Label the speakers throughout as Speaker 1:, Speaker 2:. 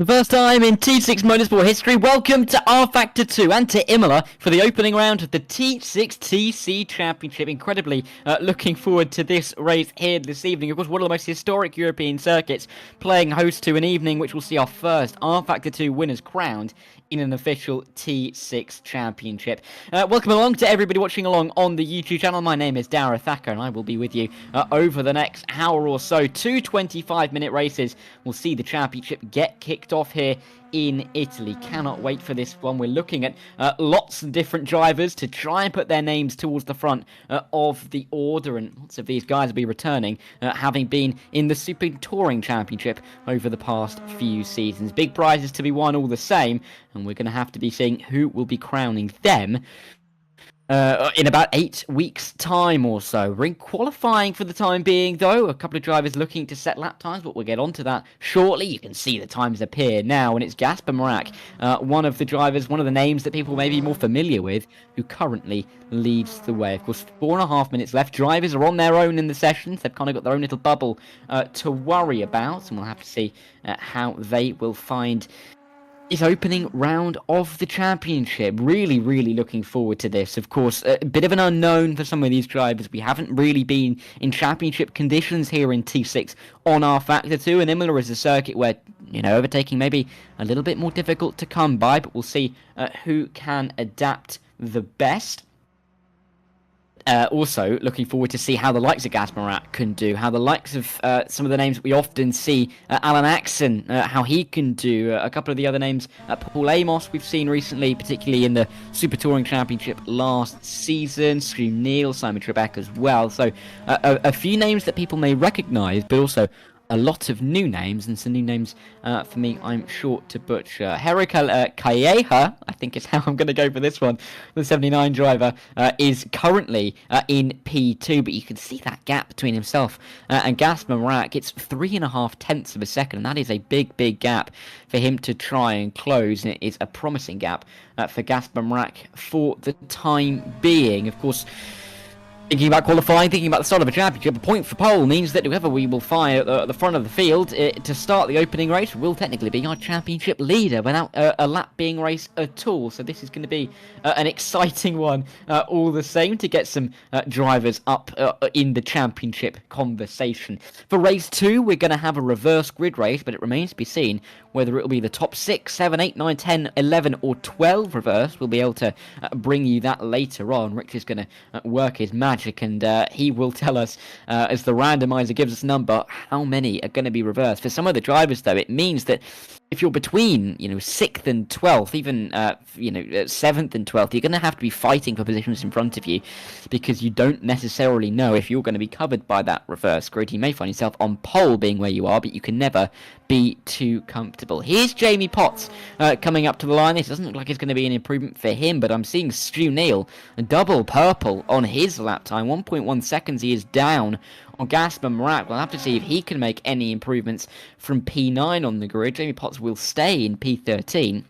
Speaker 1: For the first time in T6 Motorsport history, welcome to rFactor 2 and to Imola for the opening round of the T6 TC Championship. Incredibly looking forward to this race here this evening. Of course, one of the most historic European circuits, playing host to an evening which will see our first rFactor 2 winners crowned in an official T6 Championship. Welcome along to everybody watching along on the YouTube channel. My name is Darragh Thacker and I will be with you over the next hour or so. Two 25-minute races will see the championship get kicked off here in Italy. Cannot wait for this one. We're looking at lots of different drivers to try and put their names towards the front of the order, and lots of these guys will be returning, having been in the Super Touring Championship over the past few seasons. Big prizes to be won all the same, and we're going to have to be seeing who will be crowning them in about 8 weeks' time or so. We're in qualifying for the time being, though. A couple of drivers looking to set lap times, but we'll get onto that shortly. You can see the times appear now, and it's Gasper Marak, one of the drivers, one of the names that people may be more familiar with, who currently leads the way. Of course, 4.5 minutes left. Drivers are on their own in the sessions. They've kind of got their own little bubble to worry about, and we'll have to see how they will find this opening round of the championship. Really looking forward to this. Of course, a bit of an unknown for some of these drivers. We haven't really been in championship conditions here in T6 on rFactor 2, and Imola is a circuit where, you know, overtaking may be a little bit more difficult to come by, but we'll see who can adapt the best. Also, looking forward to see how the likes of Gasmarat can do, how the likes of some of the names that we often see, Alan Axon, how he can do, a couple of the other names, Paul Amos we've seen recently, particularly in the Super Touring Championship last season, Stu Neal, Simon Trebek as well. So a few names that people may recognise, but also a lot of new names, and some new names for me, I'm sure to butcher. Herika Calleja, I think is how I'm going to go for this one. The 79 driver is currently in P2, but you can see that gap between himself and Gasper Marak. It's 3.5 tenths of a second, and that is a big gap for him to try and close, and it is a promising gap for Gasper Marak for the time being. Of course, thinking about qualifying, thinking about the start of a championship, a point for pole means that whoever we will fire at the front of the field to start the opening race will technically be our championship leader without a lap being raced at all. So this is going to be an exciting one all the same, to get some drivers up in the championship conversation. For race 2, we're going to have a reverse grid race, but it remains to be seen whether it will be the top 6, 7, 8, 9, 10, 11 or 12 reverse. We'll be able to bring you that later on. Rich is going to work his magic, and he will tell us, as the randomizer gives us a number, how many are going to be reversed. For some of the drivers, though, it means that if you're between, 6th and 12th, even, 7th and 12th, you're going to have to be fighting for positions in front of you, because you don't necessarily know if you're going to be covered by that reverse grid. You may find yourself on pole being where you are, but you can never be too comfortable. Here's Jamie Potts coming up to the line. This doesn't look like it's going to be an improvement for him, but I'm seeing Stu Neal, double purple on his lap time. 1.1 seconds he is down on Gasper Marak. We'll have to see if he can make any improvements from P9 on the grid. Jamie Potts will stay in P13.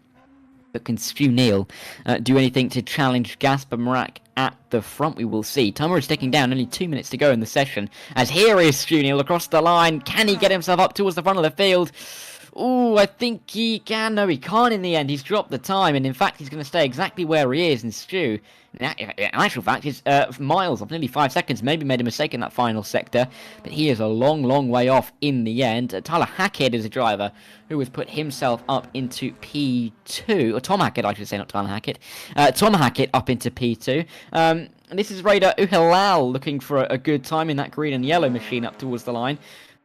Speaker 1: But can Stu Neal do anything to challenge Gasper Marak at the front? We will see. Timer is ticking down, only 2 minutes to go in the session, as here is Stu Neal across the line. Can he get himself up towards the front of the field? Oh, I think he can. No, he can't in the end. He's dropped the time, and in fact, he's going to stay exactly where he is. And Stu, in actual fact, is miles off, nearly 5 seconds. Maybe made a mistake in that final sector, but he is a long way off in the end. Tyler Hackett is a driver who has put himself up into P2. Or Tom Hackett, I should say, not Tyler Hackett. Tom Hackett up into P2. And this is Raider Uhalal looking for a good time in that green and yellow machine up towards the line.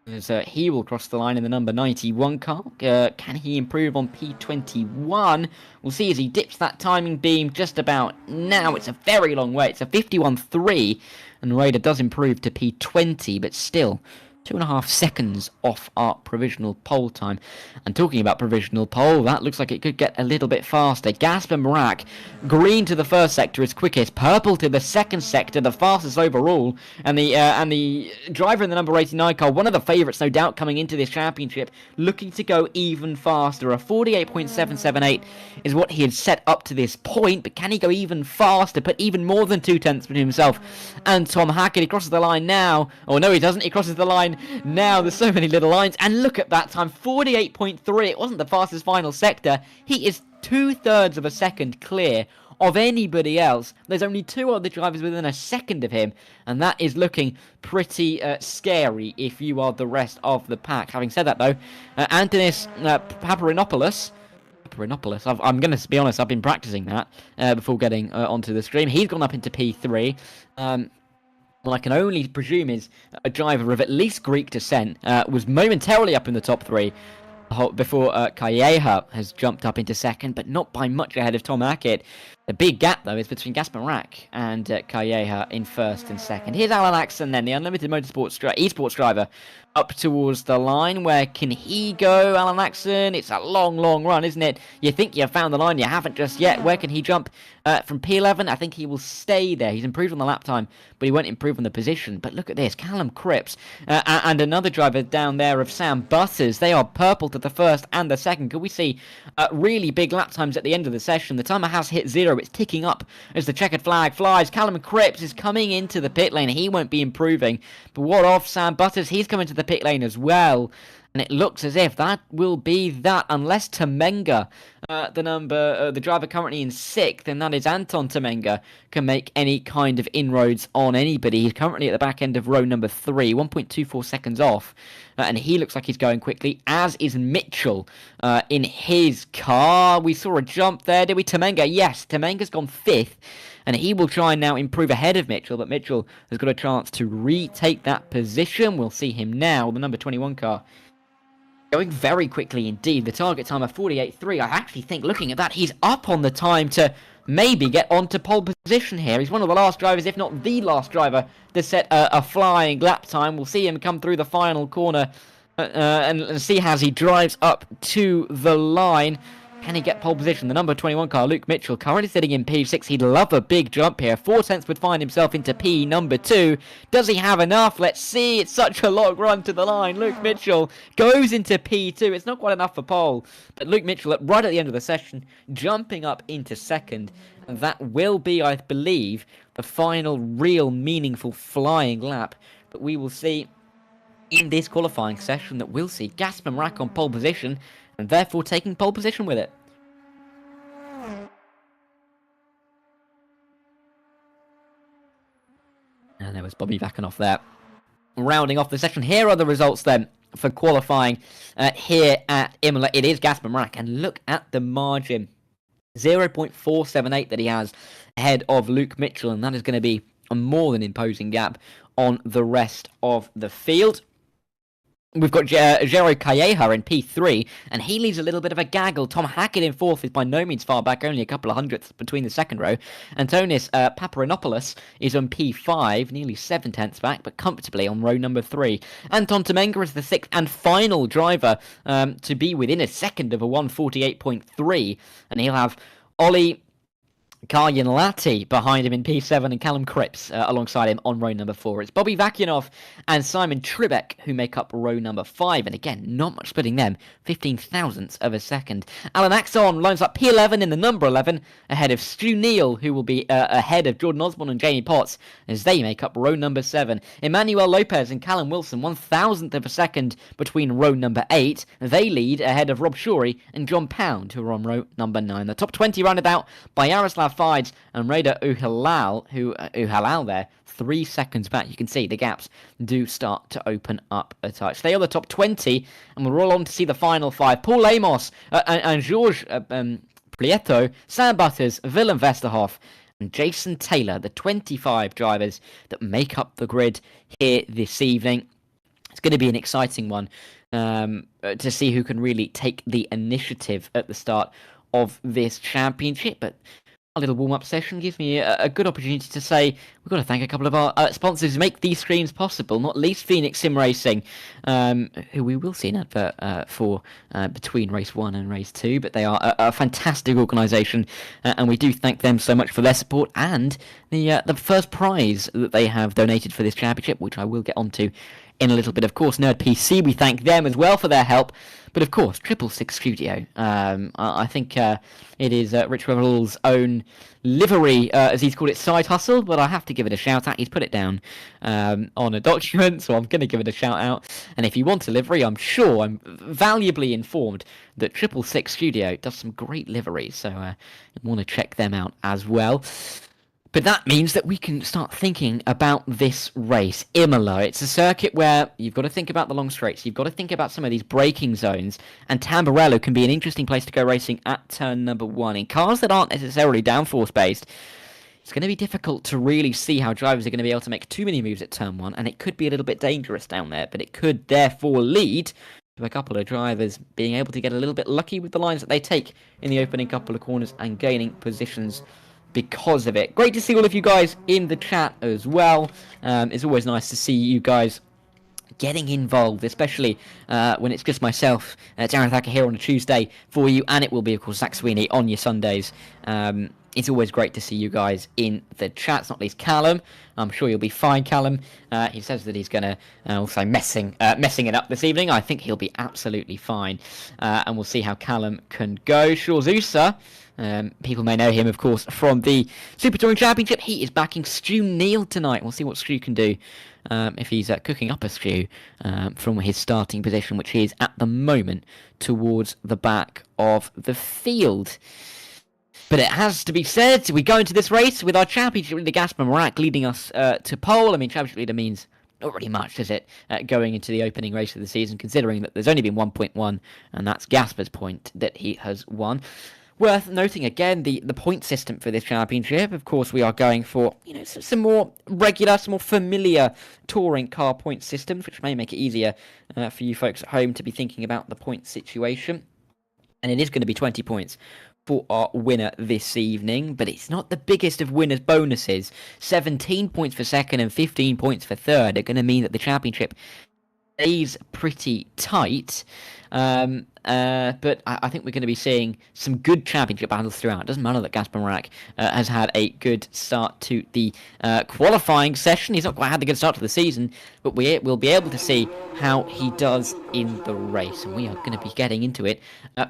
Speaker 1: As he will cross the line in the number 91 car. Can he improve on P21? We'll see as he dips that timing beam just about now. It's a very long way. It's a 51.3, and Raider does improve to P20, but still 2.5 seconds off our provisional pole time. And talking about provisional pole, that looks like it could get a little bit faster. Gasper Marak, green to the first sector is quickest, purple to the second sector, the fastest overall, and the driver in the number 89 car, one of the favourites no doubt coming into this championship, looking to go even faster. A 48.778 is what he had set up to this point, but can he go even faster, put even more than 2 tenths between himself and Tom Hackett? He crosses the line now. Oh no, he doesn't. He crosses the line line. Now there's so many little lines, and look at that time, 48.3. It wasn't the fastest final sector. He is 2/3 of a second clear of anybody else. There's only 2 other drivers within a second of him, and that is looking pretty scary if you are the rest of the pack. Having said that, though, Antonis Paparinopoulos, I'm going to be honest, I've been practicing that before getting onto the stream. He's gone up into P3. Well, I can only presume is a driver of at least Greek descent, was momentarily up in the top 3 before Calleja has jumped up into second, but not by much ahead of Tom Hackett. The big gap, though, is between Gasper Rack and Calleja in first and second. Here's Alan Axon, then, the Unlimited Motorsport Esports driver, up towards the line. Where can he go, Alan Axon? It's a long, long run, isn't it? You think you've found the line, you haven't just yet. Where can he jump from P11? I think he will stay there. He's improved on the lap time, but he won't improve on the position. But look at this, Callum Cripps and another driver down there of Sam Butters. They are purple to the first and the second. Could we see really big lap times at the end of the session? The timer has hit 0. It's ticking up as the checkered flag flies. Callum Cripps is coming into the pit lane. He won't be improving. But what of Sam Butters? He's coming to the pit lane as well. And it looks as if that will be that, unless Temenga, the driver currently in 6th, and that is Anton Temenga, can make any kind of inroads on anybody. He's currently at the back end of row number 3, 1.24 seconds off, and he looks like he's going quickly, as is Mitchell in his car. We saw a jump there, did we? Temenga, yes, Temenga's gone 5th, and he will try and now improve ahead of Mitchell, but Mitchell has got a chance to retake that position. We'll see him now, the number 21 car. Going very quickly indeed. The target time of 48.3. I actually think, looking at that, he's up on the time to maybe get onto pole position here. He's one of the last drivers, if not the last driver, to set a flying lap time. We'll see him come through the final corner and see as he drives up to the line. Can he get pole position? The number 21 car, Luke Mitchell, currently sitting in P6. He'd love a big jump here. 4 tenths would find himself into P number 2. Does he have enough? Let's see. It's such a long run to the line. Luke Mitchell goes into P2. It's not quite enough for pole. But Luke Mitchell, right at the end of the session, jumping up into second. And that will be, I believe, the final real meaningful flying lap. But we will see in this qualifying session that we'll see Gasper Rack on pole position, and therefore taking pole position with it. And there was Bobby Vakanoff there. Rounding off the session, here are the results then for qualifying here at Imola. It is Gasper Rack, and look at the margin. 0.478 that he has ahead of Luke Mitchell, and that is going to be a more than imposing gap on the rest of the field. We've got Jero Calleja in P3, and he leaves a little bit of a gaggle. Tom Hackett in 4th is by no means far back, only a couple of hundredths between the second row. Antonis Paparinopoulos is on P5, nearly 7 tenths back, but comfortably on row number 3. Anton Temenga is the 6th and final driver to be within a second of a 148.3, and he'll have Ollie Karjanlati behind him in P7 and Callum Cripps alongside him on row number 4. It's Bobby Vakyanov and Simon Tribeck who make up row number 5. And again, not much splitting them. 15 thousandths of a second. Alan Axon lines up P11 in the number 11 ahead of Stu Neal, who will be ahead of Jordan Osborne and Jamie Potts as they make up row number 7. Emmanuel Lopez and Callum Wilson, 1,000th of a second between row number 8. They lead ahead of Rob Shorey and John Pound, who are on row number 9. The top 20 rounded out by Yaroslav Fides and Reda Uhalal there, 3 seconds back. You can see the gaps do start to open up a touch. They are the top 20, and we'll roll on to see the final 5. Paul Amos and George Prieto, Sam Butters, Willem Westerhoff, and Jason Taylor, the 25 drivers that make up the grid here this evening. It's going to be an exciting one to see who can really take the initiative at the start of this championship. But a little warm-up session gives me a good opportunity to say we've got to thank a couple of our sponsors who make these streams possible, not least Phoenix Sim Racing, who we will see an advert for between race 1 and race 2, but they are a fantastic organisation, and we do thank them so much for their support and the first prize that they have donated for this championship, which I will get onto in a little bit. Of course, Nerd PC, we thank them as well for their help. But of course, 666 Studio. I think it is Rich Revel's own livery, as he's called it, side hustle. But I have to give it a shout out. He's put it down on a document, so I'm going to give it a shout out. And if you want a livery, I'm sure I'm valuably informed that 666 Studio does some great liveries. So you want to check them out as well. But that means that we can start thinking about this race, Imola. It's a circuit where you've got to think about the long straights. You've got to think about some of these braking zones. And Tamburello can be an interesting place to go racing at turn number 1. In cars that aren't necessarily downforce-based, it's going to be difficult to really see how drivers are going to be able to make too many moves at turn 1. And it could be a little bit dangerous down there. But it could therefore lead to a couple of drivers being able to get a little bit lucky with the lines that they take in the opening couple of corners and gaining positions because of it. Great to see all of you guys in the chat as well. It's always nice to see you guys getting involved, especially when it's just myself, Darragh Thacker here on a Tuesday for you, and it will be, of course, Zach Sweeney on your Sundays. It's always great to see you guys in the chats, not least Callum. I'm sure you'll be fine, Callum. He says that he's going to also messing it up this evening. I think he'll be absolutely fine, and we'll see how Callum can go. Shorzusa, people may know him, of course, from the Super Touring Championship. He is backing Stu Neal tonight. We'll see what Stu can do if he's cooking up a stew from his starting position, which he is at the moment towards the back of the field. But it has to be said, we go into this race with our championship leader Gasper Marak leading us to pole. I mean, championship leader means not really much, does it, going into the opening race of the season, considering that there's only been 1.1, and that's Gasper's point that he has won. Worth noting again, the point system for this championship. Of course, we are going for some more regular, some more familiar touring car point systems, which may make it easier for you folks at home to be thinking about the point situation. And it is going to be 20 points for our winner this evening, but it's not the biggest of winners' bonuses. 17 points for second and 15 points for third are going to mean that the championship stays pretty tight. But I think we're going to be seeing some good championship battles throughout. It doesn't matter that Gasper Marak has had a good start to the qualifying session. He's not quite had the good start to the season, but we'll be able to see how he does in the race. And we are going to be getting into it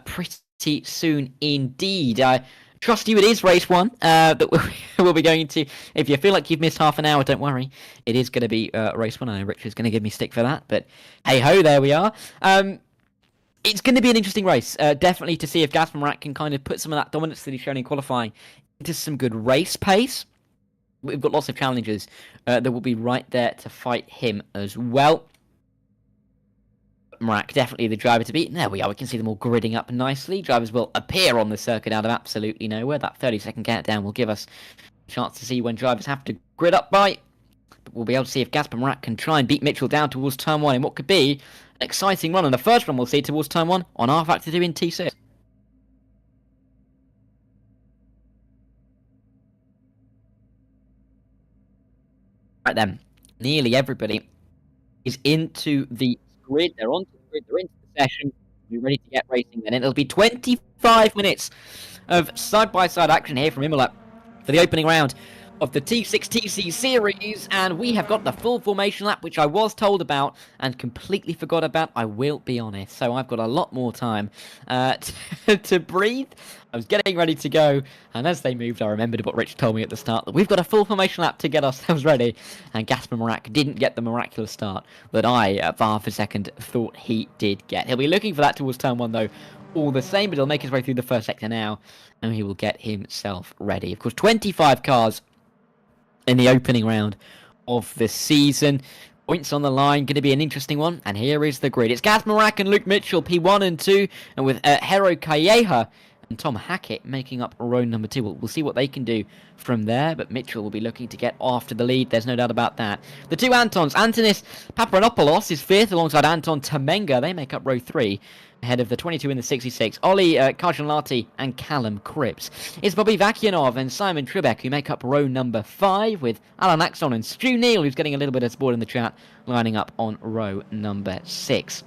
Speaker 1: pretty soon indeed. Trust you, it is race 1 that we'll be going into. If you feel like you've missed half an hour, don't worry. It is going to be race 1. I know Rich is going to give me stick for that, but hey-ho, there we are. It's going to be an interesting race, definitely, to see if Gasper Marak can kind of put some of that dominance that he's shown in qualifying into some good race pace. We've got lots of challengers that will be right there to fight him as well. Marak, definitely the driver to beat. There we are, we can see them all gridding up nicely. Drivers will appear on the circuit out of absolutely nowhere. That 30-second countdown will give us a chance to see when drivers have to grid up by. But we'll be able to see if Gasper Marak can try and beat Mitchell down towards turn 1 in what could be an exciting run. And the first run we'll see towards turn 1 on rFactor 2 in T6. Right then, nearly everybody is into the grid. They're onto the grid, they're into the session. We're ready to get racing then. It'll be 25 minutes of side-by-side action here from Imola for the opening round of the T6TC series, and we have got the full formation lap, which I was told about and completely forgot about, I will be honest. So I've got a lot more time to breathe. I was getting ready to go, and as they moved, I remembered what Rich told me at the start, that we've got a full formation lap to get ourselves ready, and Gasper Marak didn't get the miraculous start that I, for half a second, thought he did get. He'll be looking for that towards turn 1, though, all the same, but he'll make his way through the first sector now, and he will get himself ready. Of course, 25 cars in the opening round of the season. Points on the line, going to be an interesting one. And here is the grid. It's Gasper Marak and Luke Mitchell, P1 and 2, and with Hero Calleja and Tom Hackett making up row number 2. We'll see what they can do from there, but Mitchell will be looking to get after the lead. There's no doubt about that. The two Antons, Antonis Paparanopoulos is 5th alongside Anton Temenga. They make up row 3. Ahead of the 22 in the 66, Ollie Karjanlati and Callum Cripps. It's Bobby Vakyanov and Simon Trebek who make up row number 5, with Alan Axon and Stu Neal, who's getting a little bit of support in the chat, lining up on row number 6.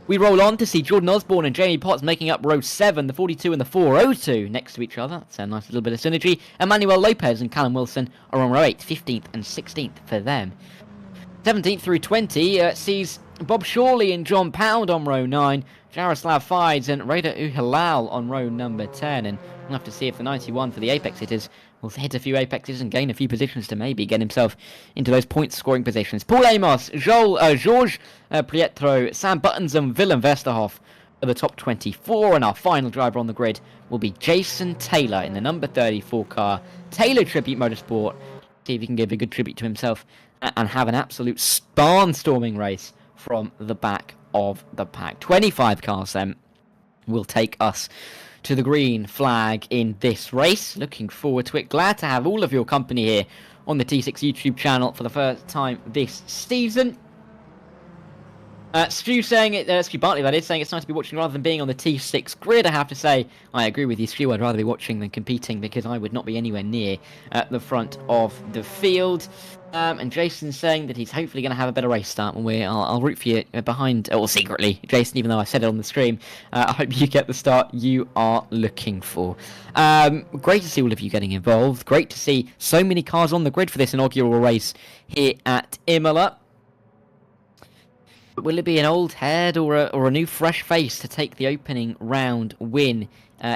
Speaker 1: We roll on to see Jordan Osborne and Jamie Potts making up row 7, the 42 and the 402 next to each other. That's a nice little bit of synergy. Emmanuel Lopez and Callum Wilson are on row 8, 15th and 16th for them. 17th through 20 sees Bob Shawley and John Pound on row 9, Jaroslav Fides and Reda Uhalal on row number 10, and we'll have to see if the 91 for the Apex hitters will hit a few Apexes and gain a few positions to maybe get himself into those point-scoring positions. Paul Amos, Georges Prietro, Sam Buttons and Willem Westerhoff are the top 24, and our final driver on the grid will be Jason Taylor in the number 34 car. Taylor Tribute Motorsport. See if he can give a good tribute to himself and have an absolute barnstorming race from the back of the pack. 25 cars then will take us to the green flag in this race. Looking forward to it. Glad to have all of your company here on the T6 YouTube channel for the first time this season. Stu Bartley, that is, saying it's nice to be watching rather than being on the T6 grid. I have to say, I agree with you, Stu. I'd rather be watching than competing because I would not be anywhere near the front of the field. And Jason's saying that he's hopefully going to have a better race start when I'll root for you behind, or secretly, Jason, even though I said it on the stream. I hope you get the start you are looking for. Great to see all of you getting involved. Great to see so many cars on the grid for this inaugural race here at Imola. But will it be an old head or a new fresh face to take the opening round win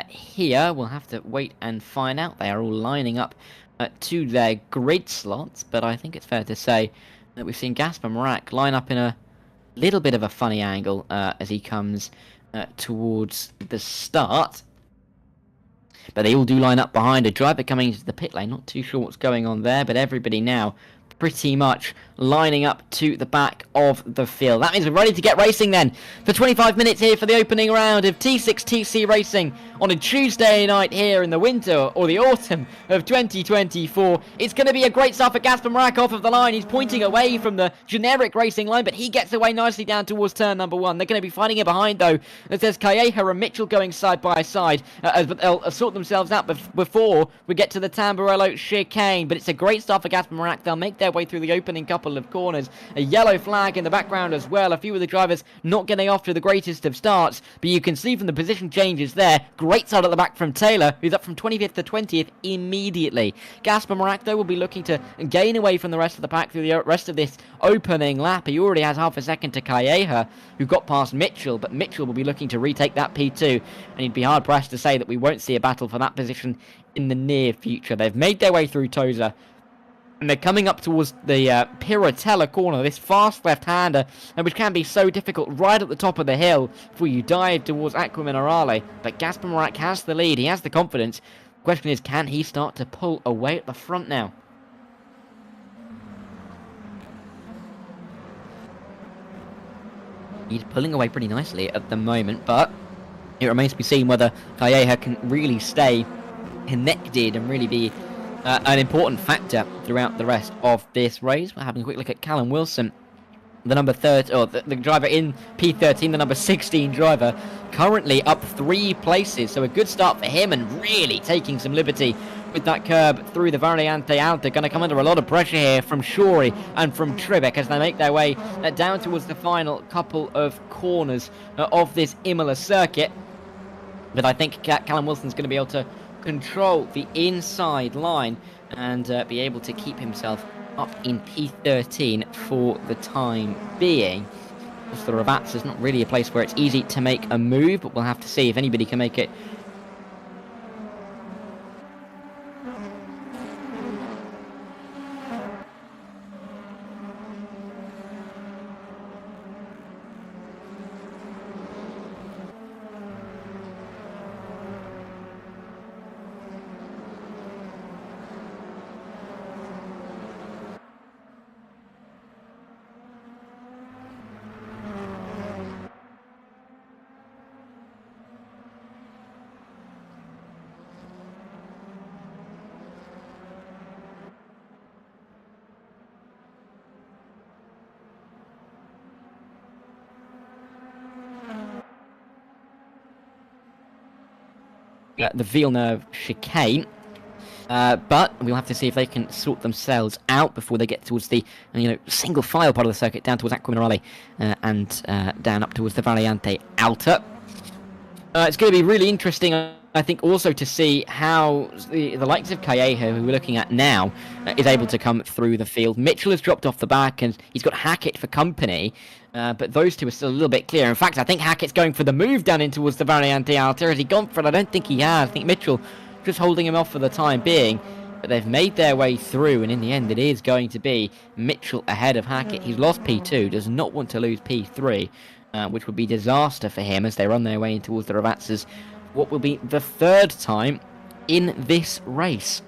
Speaker 1: here? We'll have to wait and find out. They are all lining up to their grid slots, but I think it's fair to say that we've seen Gasper Marak line up in a little bit of a funny angle as he comes towards the start. But they all do line up behind a driver coming into the pit lane. Not too sure what's going on there, but everybody now pretty much lining up to the back of the field. That means we're ready to get racing then for 25 minutes here for the opening round of T6 TC racing on a Tuesday night here in the winter or the autumn of 2024. It's going to be a great start for Gasper Marak off of the line. He's pointing away from the generic racing line, but he gets away nicely down towards turn number 1. They're going to be fighting it behind though. There's Calleja and Mitchell going side by side, but they'll sort themselves out before we get to the Tamburello chicane. But it's a great start for Gasper Marak. They'll make their way through the opening couple of corners. A yellow flag in the background as well. A few of the drivers not getting off to the greatest of starts, but you can see from the position changes there. Great start at the back from Taylor, who's up from 25th to 20th immediately. Gasper Marak, though, will be looking to gain away from the rest of the pack through the rest of this opening lap. He already has half a second to Calleja, who got past Mitchell, but Mitchell will be looking to retake that P2, and he'd be hard-pressed to say that we won't see a battle for that position in the near future. They've made their way through Toza, and they're coming up towards the Piratella corner, this fast left-hander, which can be so difficult right at the top of the hill before you dive towards Acqua Minerale. But Gasper Marak has the lead, he has the confidence. The question is, can he start to pull away at the front now? He's pulling away pretty nicely at the moment, but it remains to be seen whether Calleja can really stay connected and really be an important factor throughout the rest of this race. We're having a quick look at Callum Wilson, the number 30, or the driver in P13, the number 16 driver, currently up 3 places. So a good start for him and really taking some liberty with that curb through the Variante Alta. Going to come under a lot of pressure here from Shorey and from Tribeck as they make their way down towards the final couple of corners of this Imola circuit. But I think Callum Wilson's going to be able to control the inside line and be able to keep himself up in P13 for the time being. The Ravazza is not really a place where it's easy to make a move, but we'll have to see if anybody can make it. The Villeneuve chicane, but we'll have to see if they can sort themselves out before they get towards the single file part of the circuit down towards Acqua Minerale and down up towards the Variante Alta. It's going to be really interesting. I think also to see how the likes of Callejo, who we're looking at now, is able to come through the field. Mitchell has dropped off the back, and he's got Hackett for company. But those two are still a little bit clear. In fact, I think Hackett's going for the move down in towards the Variante Alta. Has he gone for it? I don't think he has. I think Mitchell just holding him off for the time being. But they've made their way through, and in the end, it is going to be Mitchell ahead of Hackett. He's lost P2, does not want to lose P3, which would be disaster for him as they run their way in towards the Ravazzas. What will be the third time in this race.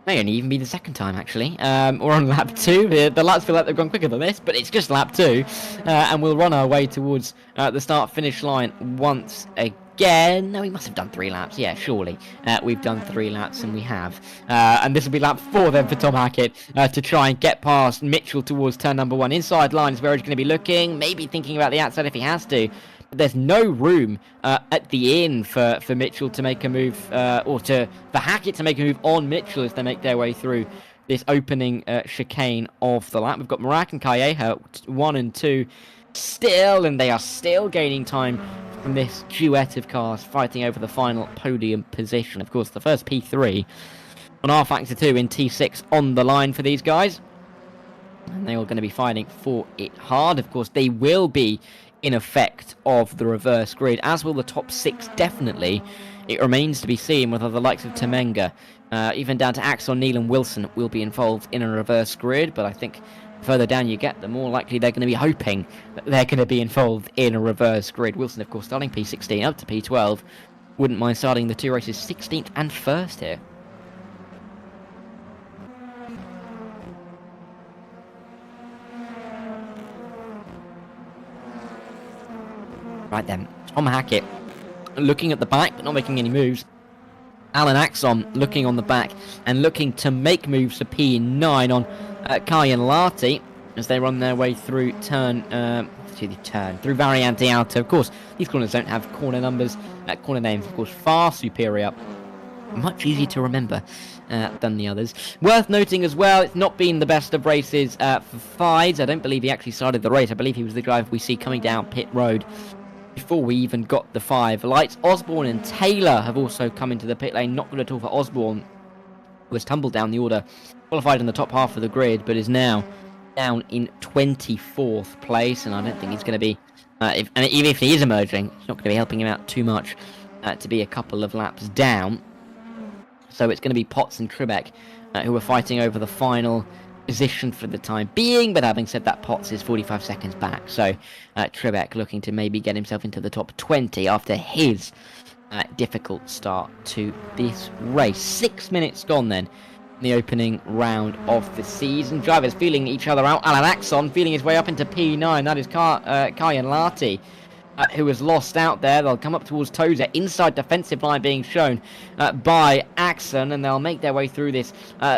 Speaker 1: May only even be the second time, actually. We're on lap 2. The laps feel like they've gone quicker than this, but it's just lap 2. And we'll run our way towards the start-finish line once again. No, we must have done 3 laps. Yeah, surely. We've done 3 laps, and we have. And this will be lap 4 then for Tom Hackett to try and get past Mitchell towards turn number 1. Inside line is where he's going to be looking, maybe thinking about the outside if he has to. There's no room at the in for Mitchell to make a move, for Hackett to make a move on Mitchell as they make their way through this opening chicane of the lap. We've got Marak and Callejo, 1 and 2, still, and they are still gaining time from this duet of cars fighting over the final podium position. Of course, the first P3 on rFactor 2 in T6 on the line for these guys. And they're all going to be fighting for it hard. Of course, they will be in effect of the reverse grid, as will the top 6 definitely. It remains to be seen whether the likes of Temenga, even down to Axel, Neal and Wilson will be involved in a reverse grid, but I think the further down you get, the more likely they're going to be hoping that they're going to be involved in a reverse grid. Wilson, of course, starting P16 up to P12. Wouldn't mind starting the 2 races 16th and 1st here. Right then, Tom Hackett looking at the back but not making any moves. Alan Axon looking on the back and looking to make moves for P9 on Kayan Lati as they run their way through through Variante Alta. Of course, these corners don't have corner numbers, corner names, of course, far superior. Much easier to remember than the others. Worth noting as well, it's not been the best of races for Fides. I don't believe he actually started the race. I believe he was the driver we see coming down pit road before we even got the 5 lights. Osborne and Taylor have also come into the pit lane. Not good at all for Osborne, who has tumbled down the order. Qualified in the top half of the grid, but is now down in 24th place. And I don't think he's going to be, even if he is emerging, it's not going to be helping him out too much to be a couple of laps down. So it's going to be Potts and Trebek who are fighting over the final position for the time being, but having said that, Potts is 45 seconds back, so Trebek looking to maybe get himself into the top 20 after his difficult start to this race. 6 minutes gone then in the opening round of the season. Drivers feeling each other out. Alan Axon feeling his way up into P9. That is Kayan Lati, who has lost out there. They'll come up towards Tozer. Inside defensive line being shown by Axon, and they'll make their way through this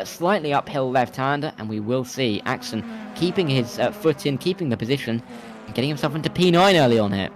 Speaker 1: slightly uphill left-hander, and we will see Axon keeping his foot in, keeping the position, and getting himself into P9 early on here.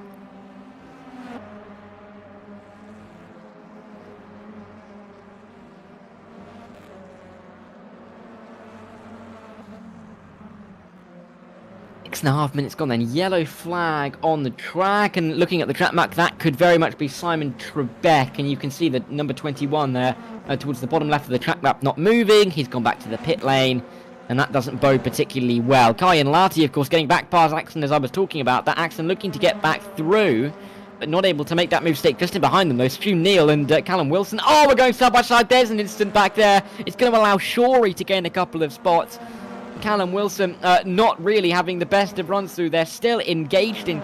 Speaker 1: Six and a half minutes gone then. Yellow flag on the track, and looking at the track mark, that could very much be Simon Trebek, and you can see the number 21 there towards the bottom left of the track map not moving. He's gone back to the pit lane, and that doesn't bode particularly well. Kayan Lati, of course, getting back past Axon as I was talking about. That Axon looking to get back through, but not able to make that move stick. Just in behind them though, Stu Neal and Callum Wilson. Oh, we're going side by side. There's an instant back there. It's going to allow Shorey to gain a couple of spots. Callum Wilson not really having the best of runs through. They're still engaged in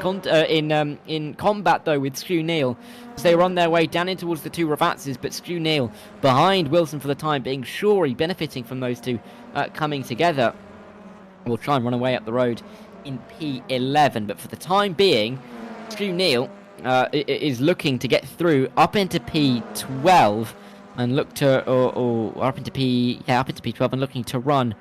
Speaker 1: combat though with Stu Neal as they run their way down in towards the 2 Ravazzas, but Stu Neal behind Wilson for the time being. Shorey benefiting from those two coming together. We'll try and run away up the road in P11, but for the time being, Stu Neal is looking to get through up into P12 and look to up into P12 and looking to run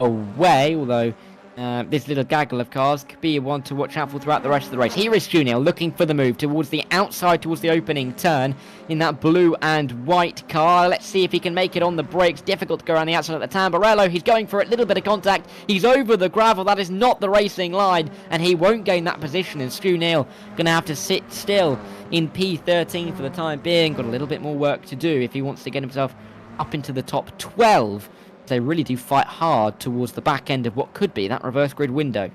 Speaker 1: away, although This little gaggle of cars could be one to watch out for throughout the rest of the race. Here is Junior looking for the move towards the outside, towards the opening turn in that blue and white car. Let's see if he can make it on the brakes. Difficult to go around the outside at the Tamburello. He's going for a little bit of contact. He's over the gravel. That is not the racing line, and he won't gain that position. And Stu Neal going to have to sit still in P13 for the time being. Got a little bit more work to do if he wants to get himself up into the top 12. They really do fight hard towards the back end of what could be that reverse grid window.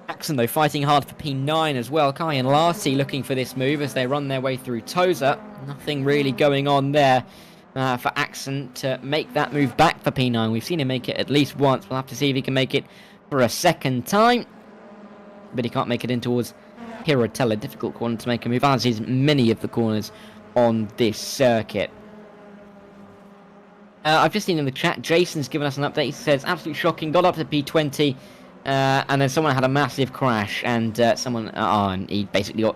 Speaker 1: Jackson, though, fighting hard for P9 as well. Kai and Larcy looking for this move as they run their way through Tozer. Nothing really going on there for Axon to make that move back for P9. We've seen him make it at least once. We'll have to see if he can make it for a second time. But he can't make it in towards Hirotella. Difficult corner to make a move, as is many of the corners on this circuit. I've just seen in the chat, Jason's given us an update. He says, absolutely shocking, got up to P20, and then someone had a massive crash, and and he basically got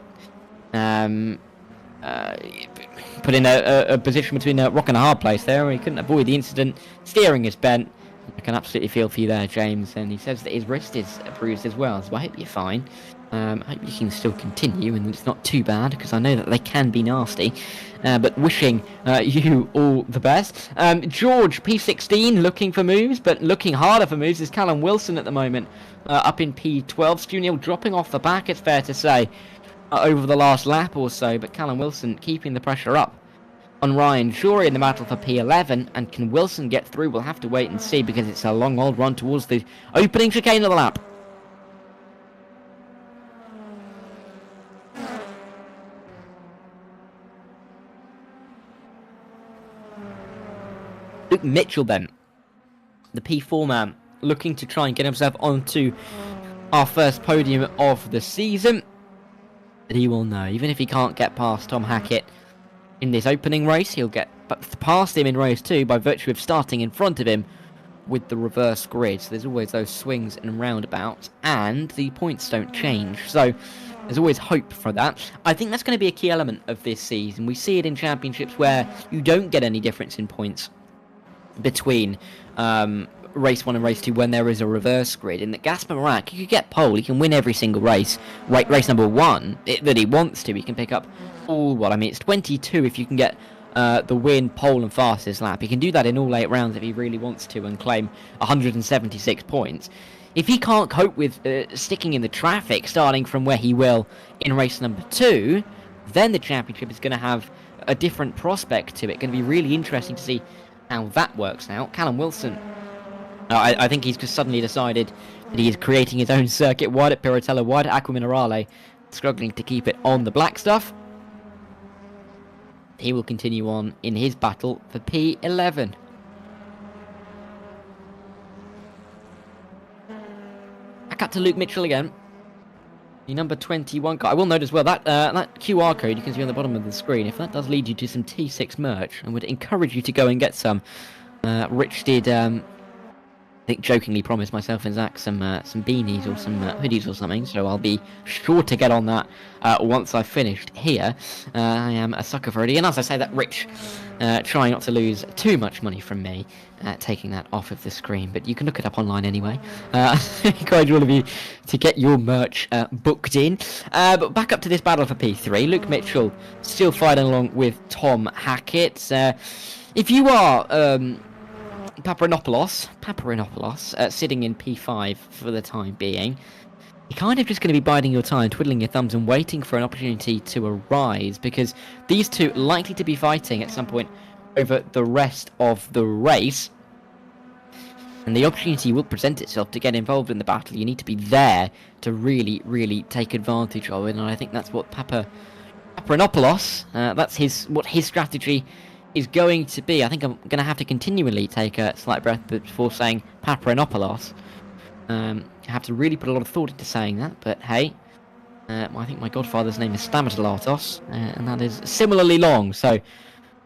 Speaker 1: put in a position between a rock and a hard place there, where he couldn't avoid the incident. Steering is bent. I can absolutely feel for you there, James, and he says that his wrist is bruised as well, so I hope you're fine. I hope you can still continue and it's not too bad, because I know that they can be nasty. But wishing you all the best. George, P16, looking for moves, but looking harder for moves is Callum Wilson at the moment, up in P12. Stu Neal dropping off the back, it's fair to say, over the last lap or so, but Callum Wilson keeping the pressure up on Ryan Shorey in the battle for P11, and can Wilson get through? We'll have to wait and see, because it's a long old run towards the opening chicane of the lap. Luke Mitchell then, the P4 man, looking to try and get himself onto our first podium of the season. But he will know, even if he can't get past Tom Hackett in this opening race, he'll get past him in race 2 by virtue of starting in front of him with the reverse grid. So there's always those swings and roundabouts, and the points don't change. So there's always hope for that. I think that's going to be a key element of this season. We see it in championships where you don't get any difference in points between race 1 and race 2 when there is a reverse grid. In that Gaspar Marak, he could get pole, he can win every single race. Race number 1 that he wants to, he can pick up all, it's 22 if you can get the win, pole and fastest lap. He can do that in all 8 rounds if he really wants to and claim 176 points. If he can't cope with sticking in the traffic starting from where he will in race number 2, then the championship is going to have a different prospect to it. Going to be really interesting to see how that works out. Callum Wilson, I think he's just suddenly decided that he is creating his own circuit, wide at Pirotella, wide at Aqua Minerale, struggling to keep it on the black stuff. He will continue on in his battle for P11. Back up to Luke Mitchell again. The number 21 car. I will note as well that that QR code you can see on the bottom of the screen, if that does lead you to some T6 merch, I would encourage you to go and get some. Rich did, I think, jokingly promise myself and Zach some beanies or some hoodies or something, so I'll be sure to get on that once I've finished here. I am a sucker for it, and as I say that, Rich trying not to lose too much money from me, taking that off of the screen, but you can look it up online anyway. I encourage all of you to get your merch booked in. But back up to this battle for P3. Luke Mitchell still fighting along with Tom Hackett. If you are Papourinopoulos, sitting in P5 for the time being, you're kind of just going to be biding your time, twiddling your thumbs and waiting for an opportunity to arise, because these two are likely to be fighting at some point over the rest of the race, and the opportunity will present itself to get involved in the battle. You need to be there to really, really take advantage of it, and I think that's what Papourinopoulos, what his strategy is going to be. I think I'm going to have to continually take a slight breath before saying Papourinopoulos. I have to really put a lot of thought into saying that, but hey, I think my godfather's name is Stamatolatos, and that is similarly long, so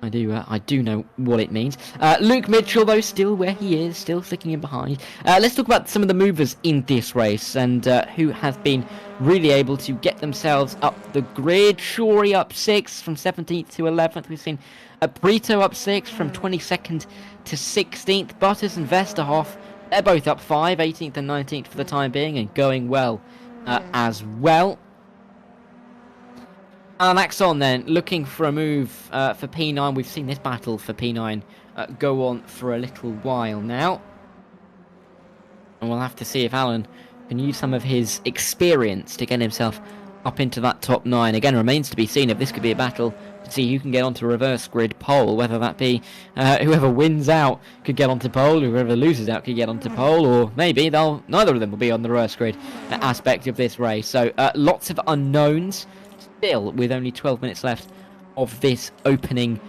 Speaker 1: I do know what it means. Luke Mitchell, though, still where he is, still sticking in behind. Let's talk about some of the movers in this race, and who have been really able to get themselves up the grid. Shorey up 6 from 17th to 11th. We've seen Brito up 6 from 22nd to 16th. Butters and Vesterhoff They're both up 5, 18th and 19th for the time being, and going well as well. Axon then looking for a move for P9. We've seen this battle for P9 go on for a little while now. And we'll have to see if Alan can use some of his experience to get himself up into that top 9. Again, remains to be seen if this could be a battle to see who can get onto reverse grid pole, whether that be whoever wins out could get onto pole, whoever loses out could get onto pole, or maybe neither of them will be on the reverse grid aspect of this race. So lots of unknowns still, with only 12 minutes left of this opening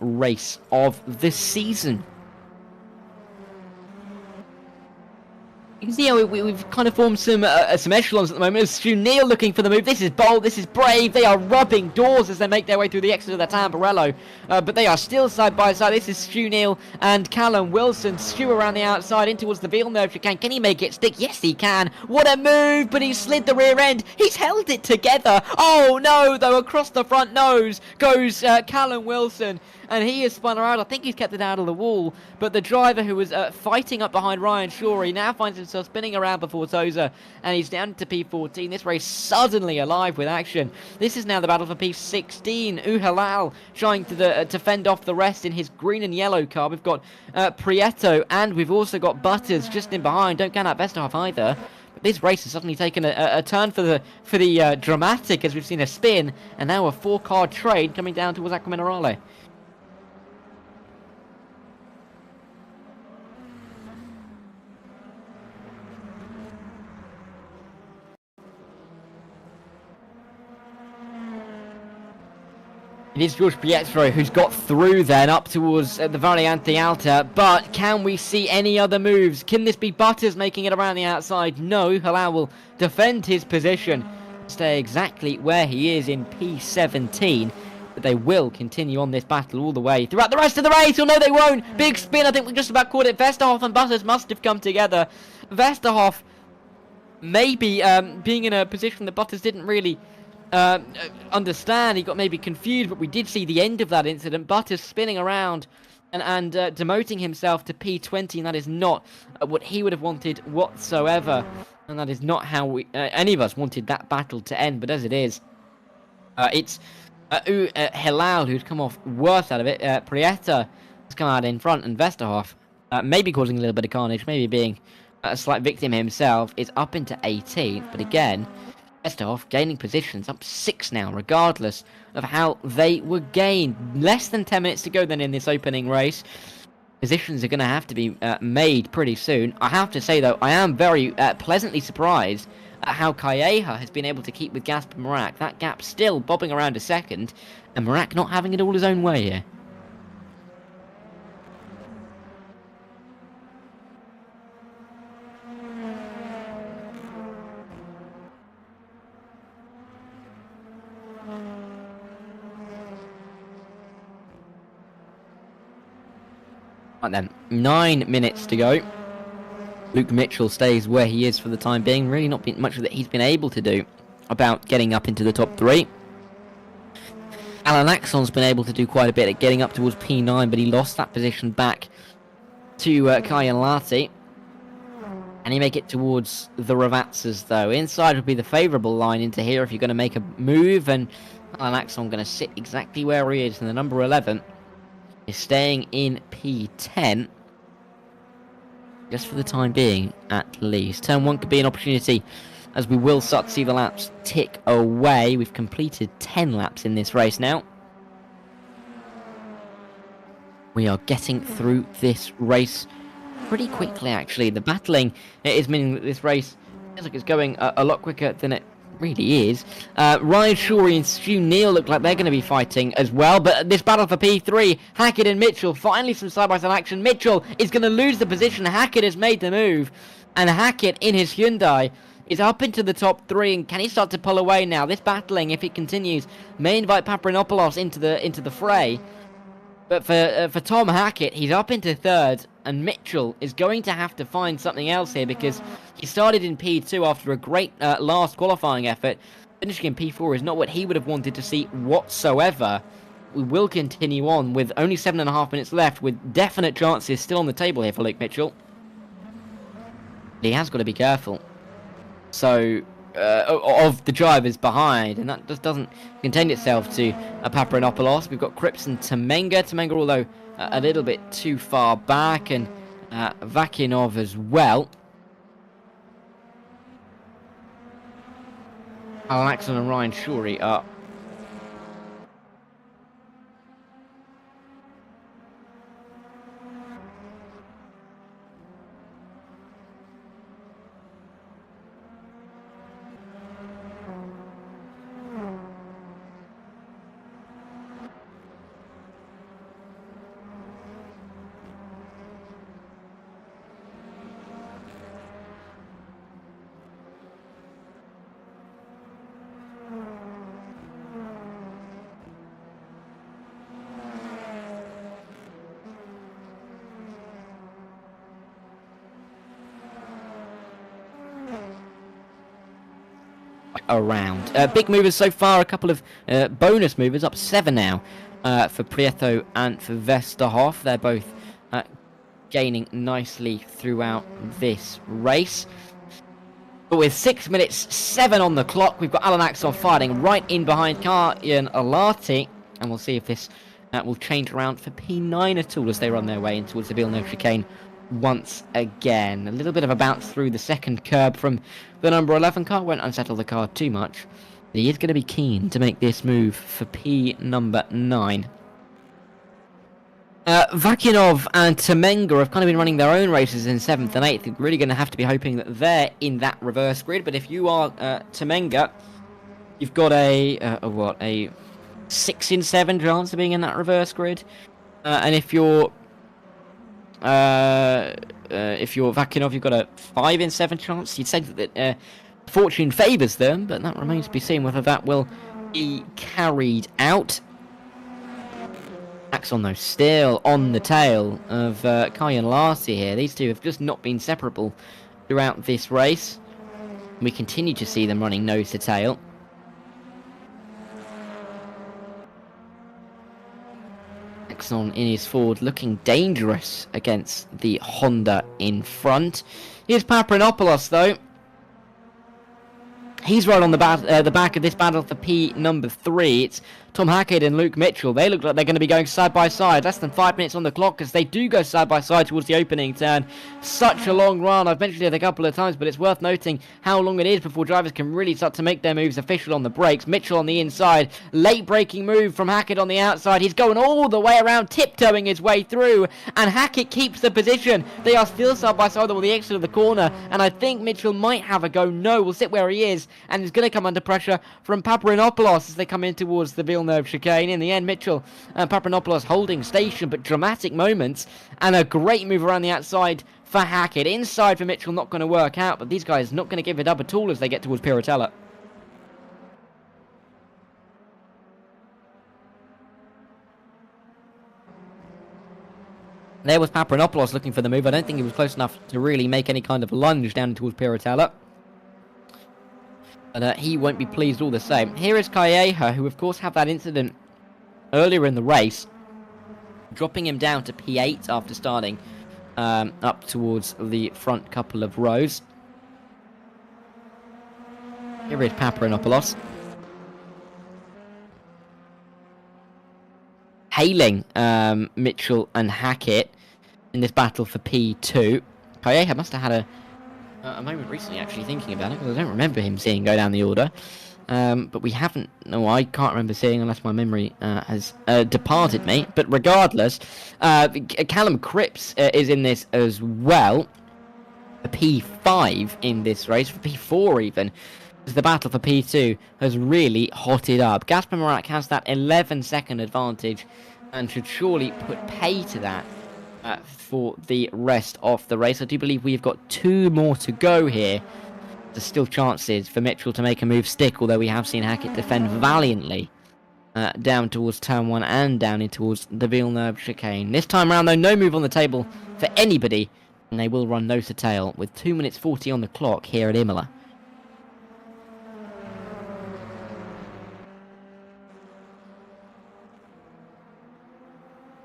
Speaker 1: race of the season. You can see how we've kind of formed some echelons at the moment. Stu Neal looking for the move. This is bold, this is brave. They are rubbing doors as they make their way through the exit of the Tamburello. But they are still side by side. This is Stu Neal and Callum Wilson. Stu around the outside in towards the Villeneuve chicane. Can he make it stick? Yes, he can. What a move, but he slid the rear end. He's held it together. Oh, no, though, across the front nose goes Callum Wilson. And he has spun around. I think he's kept it out of the wall. But the driver who was fighting up behind Ryan Shorey now finds himself spinning around before Toza. And he's down to P14. This race suddenly alive with action. This is now the battle for P16. Uhalal trying to fend off the rest in his green and yellow car. We've got Prieto, and we've also got Butters just in behind. Don't count out Vesterhoff either. But this race has suddenly taken a turn for the dramatic, as we've seen a spin. And now a 4-car trade coming down towards Acqua Minerale. It is George Pietro who's got through then up towards the Variante Alta, but can we see any other moves? Can this be Butters making it around the outside? No, Halal will defend his position, stay exactly where he is in P17, but they will continue on this battle all the way throughout the rest of the race. Oh no, they won't. Big spin, I think we just about caught it. Vesterhoff and Butters must have come together. Vesterhoff maybe being in a position that Butters didn't really understand. He got maybe confused, but we did see the end of that incident. Butters spinning around and demoting himself to P20, and that is not what he would have wanted whatsoever, and that is not how any of us wanted that battle to end. But as it is, it's Hilal who's come off worse out of it. Prieta has come out in front, and Vesterhoff maybe causing a little bit of carnage, maybe being a slight victim himself, is up into 18th, but again, Vesterhoff gaining positions, up 6 now, regardless of how they were gained. Less than 10 minutes to go then in this opening race. Positions are going to have to be made pretty soon. I have to say, though, I am very pleasantly surprised at how Calleja has been able to keep with Gasper Merak. That gap still bobbing around a second, and Merak not having it all his own way here. Right then, 9 minutes to go. Luke Mitchell stays where he is for the time being. Really not been much that he's been able to do about getting up into the top 3. Alan Axon's been able to do quite a bit at getting up towards P9, but he lost that position back to Kyan Lati. And he make it towards the Ravazzas, though. Inside would be the favourable line into here if you're going to make a move, and Alan Axon going to sit exactly where he is, and the number 11 is staying in P10, just for the time being, at least. Turn 1 could be an opportunity, as we will start to see the laps tick away. We've completed 10 laps in this race now. We are getting through this race pretty quickly, actually. The battling is meaning that this race feels like it's going a lot quicker than it really is. Ryan Shorey and Stu Neal look like they're going to be fighting as well, but this battle for P3, Hackett and Mitchell, finally some side-by-side action. Mitchell is going to lose the position. Hackett has made the move, and Hackett in his Hyundai is up into the top 3, and can he start to pull away now? This battling, if it continues, may invite Paprinopoulos into the fray. But for Tom Hackett, he's up into 3rd, and Mitchell is going to have to find something else here, because he started in P2 after a great last qualifying effort. Finishing in P4 is not what he would have wanted to see whatsoever. We will continue on with only 7.5 minutes left, with definite chances still on the table here for Luke Mitchell. He has got to be careful. So, of the drivers behind, and that just doesn't contain itself to Paparanopoulos. We've got Cripps and Temenga, although a little bit too far back, and Vakinov as well. Alaxon and Ryan Shorey are around. Big movers so far, a couple of bonus movers, up 7 now for Prieto and for Vesterhoff. They're both gaining nicely throughout this race. But with 6 minutes 7 on the clock, we've got Alan Axon fighting right in behind Karjan Alati, and we'll see if this will change around for P9 at all as they run their way in towards the Villeneuve chicane once again. A little bit of a bounce through the second curb from the number 11 car. Won't unsettle the car too much. But he is going to be keen to make this move for P number 9. Vakinov and Temenga have kind of been running their own races in 7th and 8th. You're really going to have to be hoping that they're in that reverse grid. But if you are Temenga, you've got a 6 in 7 chance of being in that reverse grid. And if you're Vakinov, you've got a 5 in 7 chance. You'd say that fortune favours them, but that remains to be seen whether that will be carried out. Axon, though, still on the tail of Karjan Larsi here. These two have just not been separable throughout this race. We continue to see them running nose to tail. Axon in his Ford looking dangerous against the Honda in front. Here's Paparanopoulos, though. He's right on the back of this battle for P number 3. It's Tom Hackett and Luke Mitchell. They look like they're going to be going side by side. Less than 5 minutes on the clock as they do go side by side towards the opening turn. Such a long run. I've mentioned it a couple of times, but it's worth noting how long it is before drivers can really start to make their moves official on the brakes. Mitchell on the inside. Late braking move from Hackett on the outside. He's going all the way around, tiptoeing his way through. And Hackett keeps the position. They are still side by side on the exit of the corner. And I think Mitchell might have a go. No, will sit where he is. And he's going to come under pressure from Paparanopoulos as they come in towards the Villeneuve chicane. In the end, Mitchell and Paparanopoulos holding station, but dramatic moments and a great move around the outside for Hackett. Inside for Mitchell, not going to work out, but these guys not going to give it up at all as they get towards Piratella. There was Paparanopoulos looking for the move. I don't think he was close enough to really make any kind of lunge down towards Piratella. But he won't be pleased all the same. Here is Calleja, who of course had that incident earlier in the race, dropping him down to P8 after starting up towards the front couple of rows. Here is Paparanopoulos. Hailing Mitchell and Hackett in this battle for P2. Calleja must have had a moment recently actually thinking about it, because I don't remember him seeing go down the order. But we haven't... No, I can't remember seeing unless my memory has departed me. But regardless, Callum Cripps is in this as well. A P5 in this race, for P4 even. As the battle for P2 has really hotted up. Gaspar Marak has that 11-second advantage and should surely put pay to that for the rest of the race. I do believe we've got 2 more to go here. There's still chances for Mitchell to make a move stick, although we have seen Hackett defend valiantly down towards turn 1 and down in towards the Villeneuve chicane. This time around, though, no move on the table for anybody, and they will run nose to tail with 2 minutes 40 on the clock here at Imola.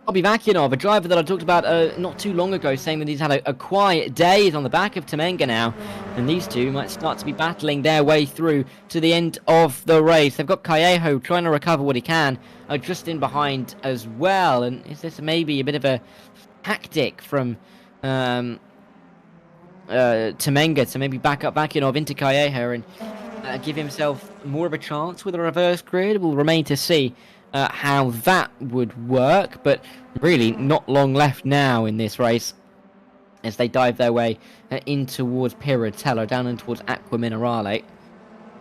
Speaker 1: Bobby Vakinov, a driver that I talked about not too long ago, saying that he's had a quiet day. He's on the back of Temenga now, and these two might start to be battling their way through to the end of the race. They've got Callejo trying to recover what he can, just in behind as well. And is this maybe a bit of a tactic from Temenga to maybe back up Vakinov into Callejo and give himself more of a chance with a reverse grid? We'll remain to see how that would work, but really not long left now in this race as they dive their way in towards Piratello, down in towards Acqua Minerale.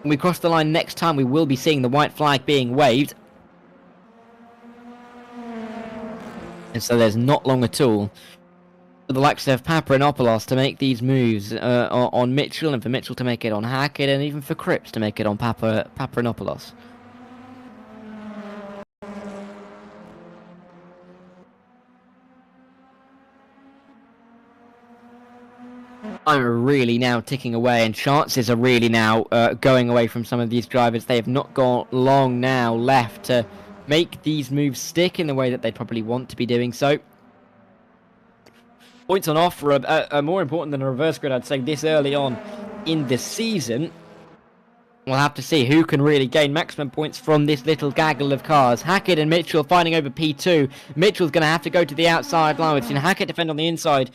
Speaker 1: When we cross the line next time, we will be seeing the white flag being waved, and so there's not long at all for the likes of Paparinopoulos to make these moves on Mitchell, and for Mitchell to make it on Hackett, and even for Cripps to make it on Paparinopoulos. Time are really now ticking away, and chances are really now going away from some of these drivers. They have not got long now left to make these moves stick in the way that they'd probably want to be doing so. Points on offer are more important than a reverse grid, I'd say, this early on in the season. We'll have to see who can really gain maximum points from this little gaggle of cars. Hackett and Mitchell fighting over P2. Mitchell's going to have to go to the outside line. We've seen Hackett defend on the inside.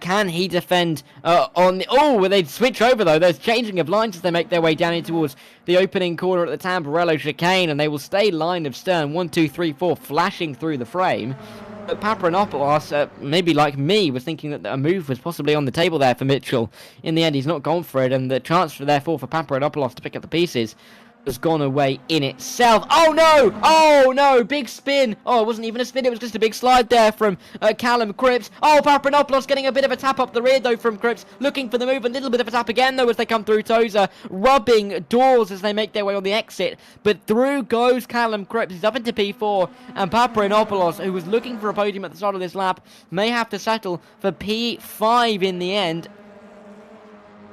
Speaker 1: Can he defend on the... Oh, well, they switch over, though. There's changing of lines as they make their way down in towards the opening corner at the Tamburello chicane, and they will stay line of stern. 1, 2, 3, 4, flashing through the frame. But Paparinopoulos, maybe like me, was thinking that a move was possibly on the table there for Mitchell. In the end, he's not gone for it, and the chance, therefore, for Paparinopoulos to pick up the pieces has gone away in itself. Oh no! Oh no! Big spin! Oh, it wasn't even a spin, it was just a big slide there from Callum Cripps. Oh, Paparinopoulos getting a bit of a tap up the rear though from Cripps, looking for the move, a little bit of a tap again though as they come through Tozer, rubbing doors as they make their way on the exit, but through goes Callum Cripps. He's up into P4, and Paparinopoulos, who was looking for a podium at the start of this lap, may have to settle for P5 in the end.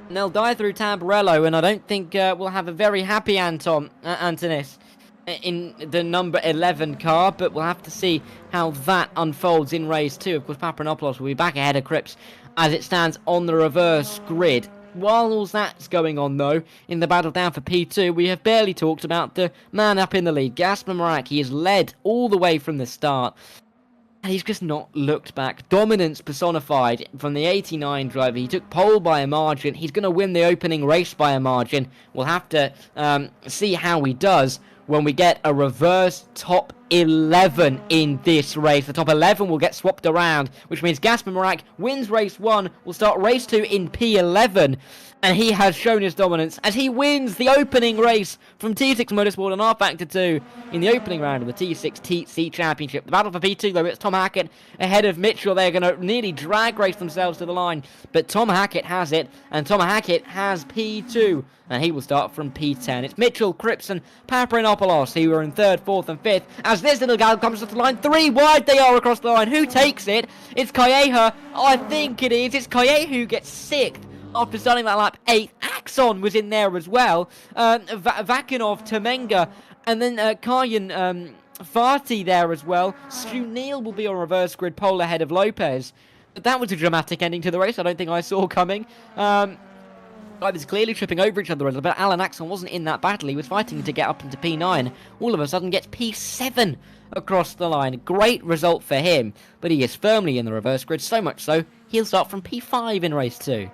Speaker 1: And they'll die through Tamburello, and I don't think we'll have a very happy Antonis in the number 11 car, but we'll have to see how that unfolds in race 2. Of course, Paparinopoulos will be back ahead of Cripps as it stands on the reverse grid. While all that's going on, though, in the battle down for P2, we have barely talked about the man up in the lead, Gasper Marak. He has led all the way from the start, and he's just not looked back. Dominance personified from the 89 driver. He took pole by a margin. He's going to win the opening race by a margin. We'll have to see how he does when we get a reverse top 11 in this race. The top 11 will get swapped around, which means Gasper Marak wins race 1, will start race 2 in P11, and he has shown his dominance as he wins the opening race from T6 Motorsport on rFactor 2 in the opening round of the T6 TC Championship. The battle for P2, though, it's Tom Hackett ahead of Mitchell. They're going to nearly drag race themselves to the line, but Tom Hackett has it, and Tom Hackett has P2, and he will start from P10. It's Mitchell, Cripps, and Paparinopoulos who are in 3rd, 4th, and 5th, as this little gal comes to the line. 3 wide they are across the line. Who takes it? It's Callejo. I think it is. It's Callejo who gets 6th. After starting that lap 8th, Axon was in there as well. Vakinov, Temenga, and then Kayan Fati there as well. Stu Neal will be on reverse grid pole ahead of Lopez. But that was a dramatic ending to the race. I don't think I saw coming. Drivers clearly tripping over each other a little bit. Alan Axon wasn't in that battle. He was fighting to get up into P9. All of a sudden gets P7 across the line. Great result for him. But he is firmly in the reverse grid. So much so, he'll start from P5 in race 2.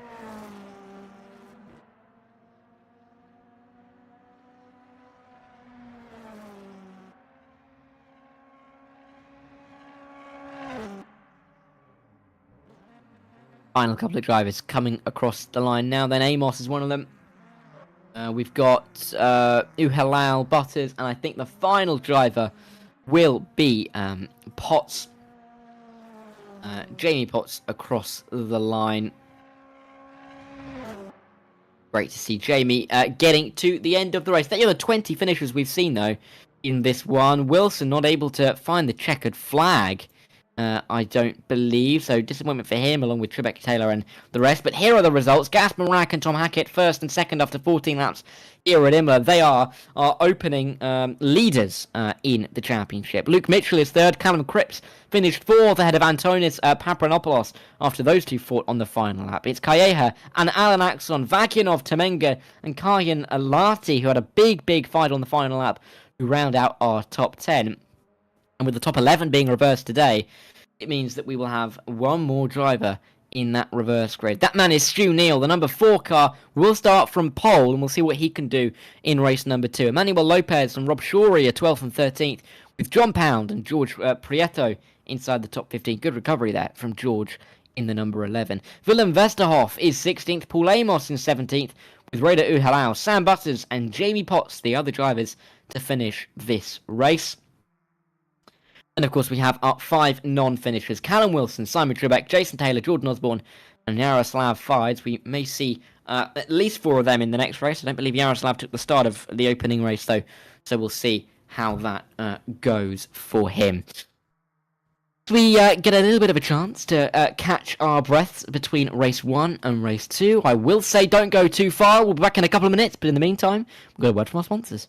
Speaker 1: Final couple of drivers coming across the line now. Then Amos is one of them. We've got Uhalal, Butters, and I think the final driver will be Potts. Jamie Potts across the line. Great to see Jamie getting to the end of the race. The other 20 finishers we've seen, though, in this one. Wilson not able to find the checkered flag I don't believe. So disappointment for him, along with Trebek Taylor and the rest. But here are the results. Gasper Rack and Tom Hackett first and second after 14 laps here at Imola. They are our opening leaders in the championship. Luke Mitchell is third. Callum Cripps finished fourth ahead of Antonis Papranopoulos after those two fought on the final lap. It's Calleja and Alan Axon, Vakinov, Temenga and Kayan Alati, who had a big fight on the final lap, who round out our top 10. And with the top 11 being reversed today, it means that we will have one more driver in that reverse grid. That man is Stu Neal. The number 4 car will start from pole, and we'll see what he can do in race number 2. Emmanuel Lopez and Rob Shorey are 12th and 13th, with John Pound and George Prieto inside the top 15. Good recovery there from George in the number 11. Willem Westerhoff is 16th, Paul Amos in 17th, with Raider Uhalau, Sam Butters and Jamie Potts, the other drivers, to finish this race. And of course we have our 5 non-finishers: Callum Wilson, Simon Trebek, Jason Taylor, Jordan Osborne and Yaroslav Fides. We may see at least 4 of them in the next race. I don't believe Yaroslav took the start of the opening race though, so we'll see how that goes for him. We get a little bit of a chance to catch our breaths between race 1 and race 2. I will say don't go too far. We'll be back in a couple of minutes, but in the meantime, we'll go a word from our sponsors.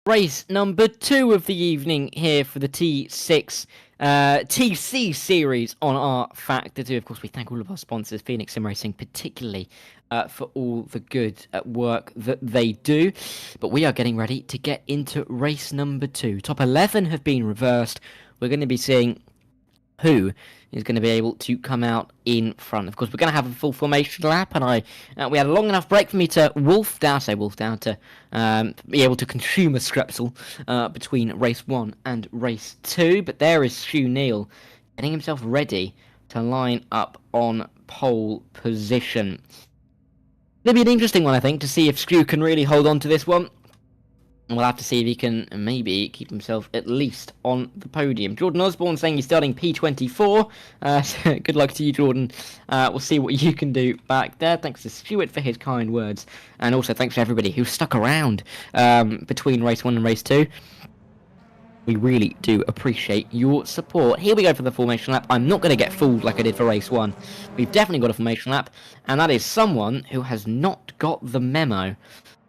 Speaker 1: Race number 2 of the evening here for the T6 TC series on rFactor 2. Of course, we thank all of our sponsors, Phoenix Sim Racing, particularly for all the good work that they do. But we are getting ready to get into race number 2. Top 11 have been reversed. We're going to be seeing who is going to be able to come out in front. Of course, we're going to have a full formation lap, and we had a long enough break for me to wolf down to be able to consume a strepsil between race 1 and race 2. But there is Stu Neal getting himself ready to line up on pole position. It'll be an interesting one, I think, to see if Stu can really hold on to this one. We'll have to see if he can maybe keep himself at least on the podium. Jordan Osborne saying he's starting P24. So good luck to you, Jordan. We'll see what you can do back there. Thanks to Stuart for his kind words. And also thanks to everybody who stuck around between race 1 and race 2. We really do appreciate your support. Here we go for the formation lap. I'm not going to get fooled like I did for race 1. We've definitely got a formation lap. And that is someone who has not got the memo.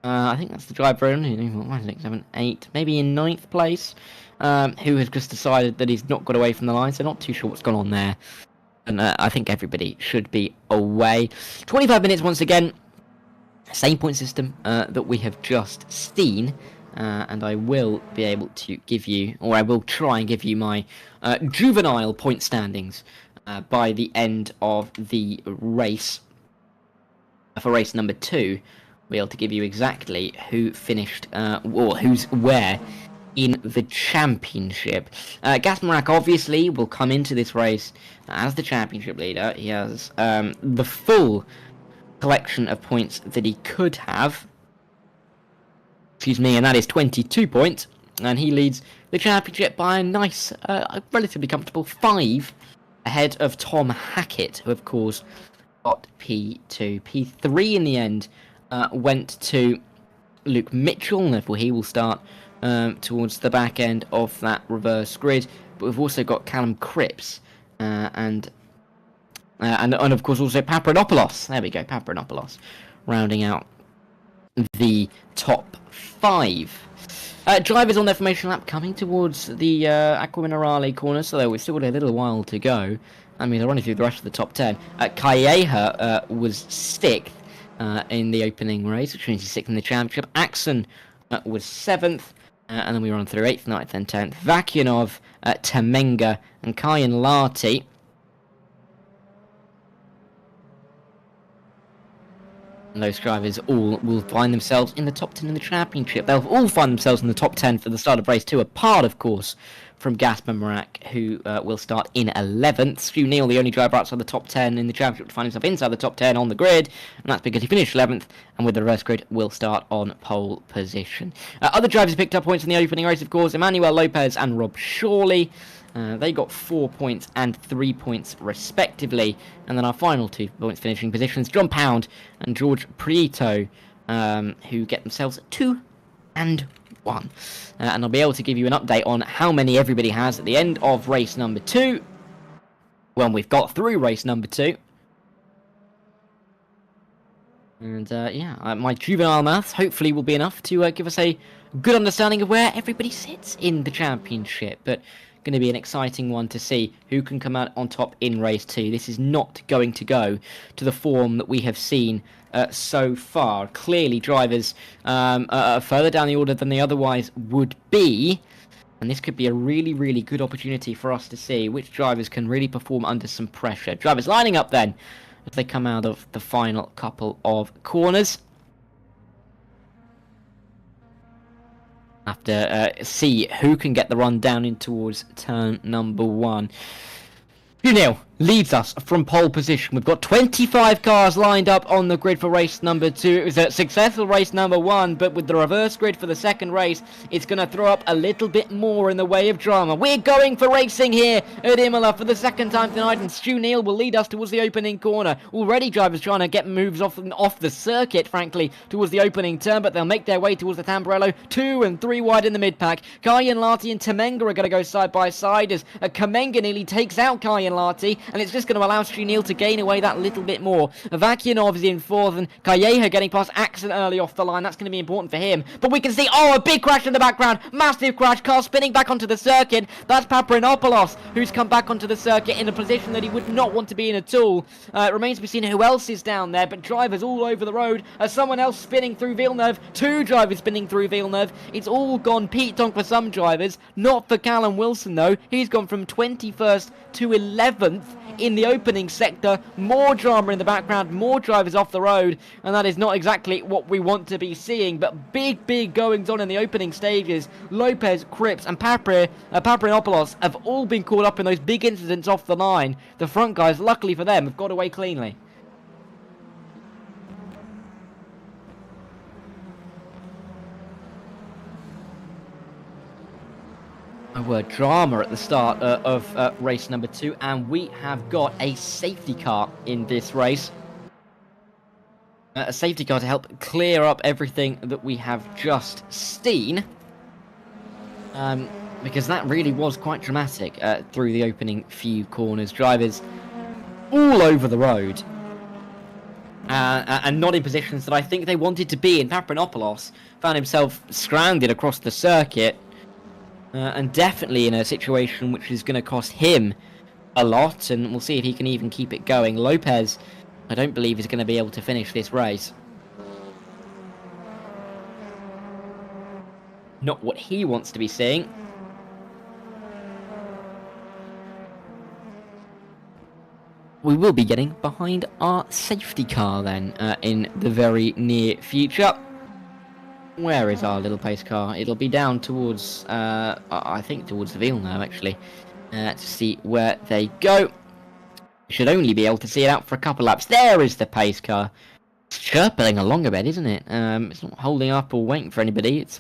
Speaker 1: I think that's the driver only, 1, 6, 7, 8, maybe in 9th place, who has just decided that he's not got away from the line, so not too sure what's gone on there. And I think everybody should be away. 25 minutes once again, same point system that we have just seen, and I will be able to give you, or I will try and give you my juvenile point standings by the end of the race, for race number 2. Be able to give you exactly who finished or who's where in the championship. Gasmarak obviously will come into this race as the championship leader. He has the full collection of points that he could have. Excuse me, and that is 22 points. And he leads the championship by a nice, relatively comfortable 5 ahead of Tom Hackett, who of course got P2. P3 in the end went to Luke Mitchell, and therefore he will start towards the back end of that reverse grid. But we've also got Callum Cripps and of course also Papadopoulos. There we go, Papadopoulos, rounding out the top 5. Drivers on their formation lap coming towards the Aqua Minerale corner, so we've still got a little while to go. I mean, I'll run you through the rest of the top 10. Calleja was 6th. In the opening race, which means he's 6th in the championship. Axon was 7th, and then we run through 8th, 9th, and 10th. Vakyanov, Temenga, and Kayan Larty. And those drivers all will find themselves in the top 10 in the championship. They'll all find themselves in the top 10 for the start of race 2, apart, of course, from Gasper Marak, who will start in 11th. Stu Neal, the only driver outside the top 10 in the championship to find himself inside the top 10 on the grid, and that's because he finished 11th, and with the reverse grid, will start on pole position. Other drivers picked up points in the opening race, of course, Emmanuel Lopez and Rob Shawley. They got 4 points and 3 points respectively. And then our final 2 points finishing positions, John Pound and George Prieto, who get themselves 2 and 1. And I'll be able to give you an update on how many everybody has at the end of race number 2, when we've got through race number 2. And yeah, my juvenile maths hopefully will be enough to give us a good understanding of where everybody sits in the championship. But going to be an exciting one to see who can come out on top in race 2. This is not going to go to the form that we have seen so far. Clearly drivers are further down the order than they otherwise would be, and this could be a really, really good opportunity for us to see which drivers can really perform under some pressure. Drivers lining up then as they come out of the final couple of corners. Have to see who can get the run down in towards turn number 1. Neil, leads us from pole position. We've got 25 cars lined up on the grid for race number 2. It was a successful race number 1, but with the reverse grid for the second race, it's going to throw up a little bit more in the way of drama. We're going for racing here at Imola for the second time tonight, and Stu Neal will lead us towards the opening corner. Already drivers trying to get moves off the circuit, frankly, towards the opening turn, but they'll make their way towards the Tamburello. 2 and 3 wide in the mid-pack. Kayan Lati and Temenga are going to go side by side as Kamenga nearly takes out Kayan Lati, and it's just going to allow Neal to gain away that little bit more. Vakianov is in 4th, and Calleja getting past Axon early off the line. That's going to be important for him. But we can see, a big crash in the background. Massive crash. Car spinning back onto the circuit. That's Paprinopoulos, who's come back onto the circuit in a position that he would not want to be in at all. It remains to be seen who else is down there, but drivers all over the road. Someone else spinning through Villeneuve. 2 drivers spinning through Villeneuve. It's all gone Pete Tonk for some drivers. Not for Callum Wilson, though. He's gone from 21st to 11th in the opening sector. More drama in the background, more drivers off the road, and that is not exactly what we want to be seeing. But big goings on in the opening stages. Lopez, Cripps and Paprinopoulos have all been caught up in those big incidents off the line. The front guys, luckily for them, have got away cleanly. Drama at the start of race number 2, and we have got a safety car in this race. A safety car to help clear up everything that we have just seen. Because that really was quite dramatic through the opening few corners. Drivers all over the road. And not in positions that I think they wanted to be in. Paprinopoulos found himself stranded across the circuit. And definitely in a situation which is going to cost him a lot, and we'll see if he can even keep it going. Lopez, I don't believe, is going to be able to finish this race. Not what he wants to be seeing. We will be getting behind our safety car then in the very near future. Where is our little pace car? It'll be down towards, I think towards the Villeneuve actually, to see where they go. Should only be able to see it out for a couple laps. There is the pace car. It's chirping along a bit, isn't it? It's not holding up or waiting for anybody. It's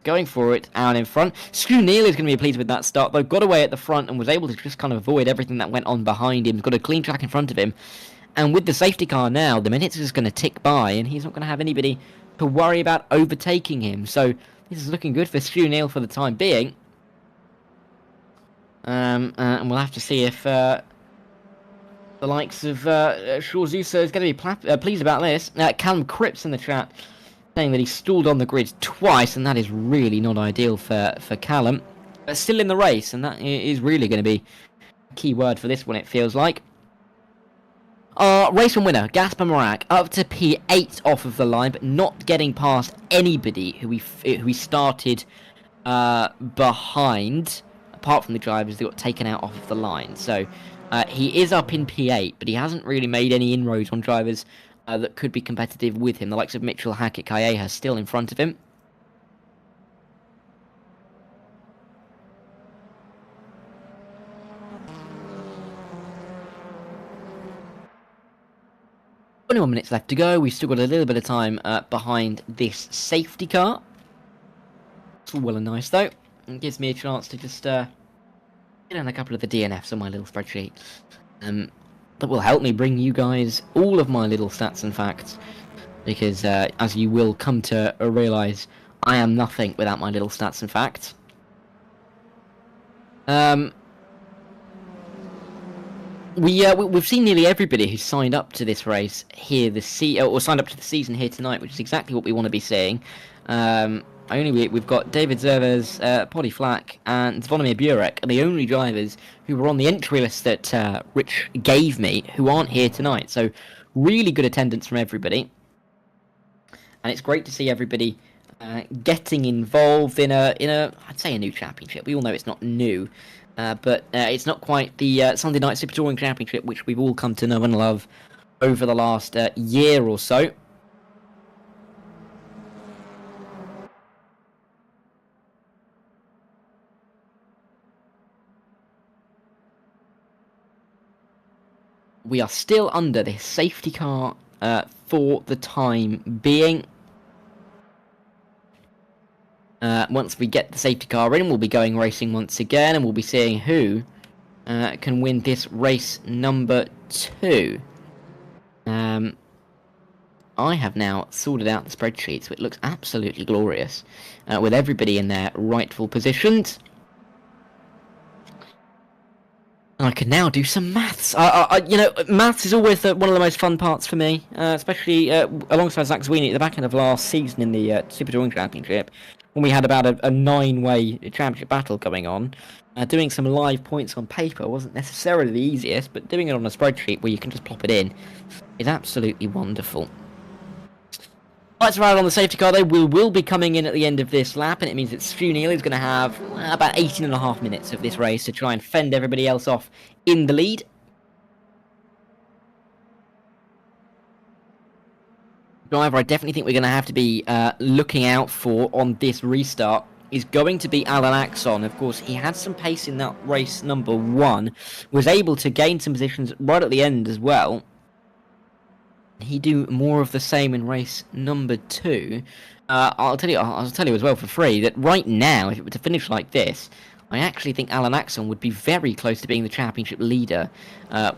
Speaker 1: going for it out in front. Stu Neal is going to be pleased with that start, though. Got away at the front and was able to just kind of avoid everything that went on behind him. He's got a clean track in front of him. And with the safety car now, the minutes are just going to tick by, and he's not going to have anybody to worry about overtaking him. So this is looking good for Stu Neal for the time being. And we'll have to see if the likes of Shaw Zusa is going to be pleased about this. Callum Cripps in the chat saying that he stalled on the grid twice, and that is really not ideal for Callum. But still in the race, and that is really going to be a key word for this one, it feels like. Our race and winner, Gaspar Marak, up to P8 off of the line, but not getting past anybody who we started behind, apart from the drivers that got taken out off of the line. So he is up in P8, but he hasn't really made any inroads on drivers that could be competitive with him. The likes of Mitchell, Hackett, Calleja still in front of him. More minutes left to go. We've still got a little bit of time behind this safety car. It's all well and nice though. It gives me a chance to just get in a couple of the DNFs on my little spreadsheet. That will help me bring you guys all of my little stats and facts. Because as you will come to realise, I am nothing without my little stats and facts. We've seen nearly everybody who's signed up to this race here, or signed up to the season here tonight, which is exactly what we want to be seeing. We've got David Zervers, Poddy Flack, and Zvonimir Burek, are the only drivers who were on the entry list that Rich gave me who aren't here tonight. So really good attendance from everybody, and it's great to see everybody getting involved in a I'd say a new championship. We all know it's not new. But it's not quite the Sunday Night Super Touring Championship, which we've all come to know and love over the last year or so. we are still under this safety car for the time being. Once we get the safety car in, we'll be going racing once again, and we'll be seeing who can win this race number 2. I have now sorted out the spreadsheet, so it looks absolutely glorious, with everybody in their rightful positions. I can now do some maths. You know, maths is always one of the most fun parts for me, especially alongside Zach Sweeney at the back end of last season in the Super Touring Championship, when we had about a 9-way championship battle going on. Doing some live points on paper wasn't necessarily the easiest, but doing it on a spreadsheet where you can just plop it in is absolutely wonderful. Lights are out on the safety car, though. We will be coming in at the end of this lap, and it means that Stu Neal is going to have about 18.5 minutes of this race to try and fend everybody else off in the lead. Driver I definitely think we're going to have to be looking out for on this restart is going to be Alan Axon. Of course, he had some pace in that race number 1, was able to gain some positions right at the end as well. He do more of the same in race number 2. I'll tell you as well for free that right now, if it were to finish like this, I actually think Alan Axon would be very close to being the championship leader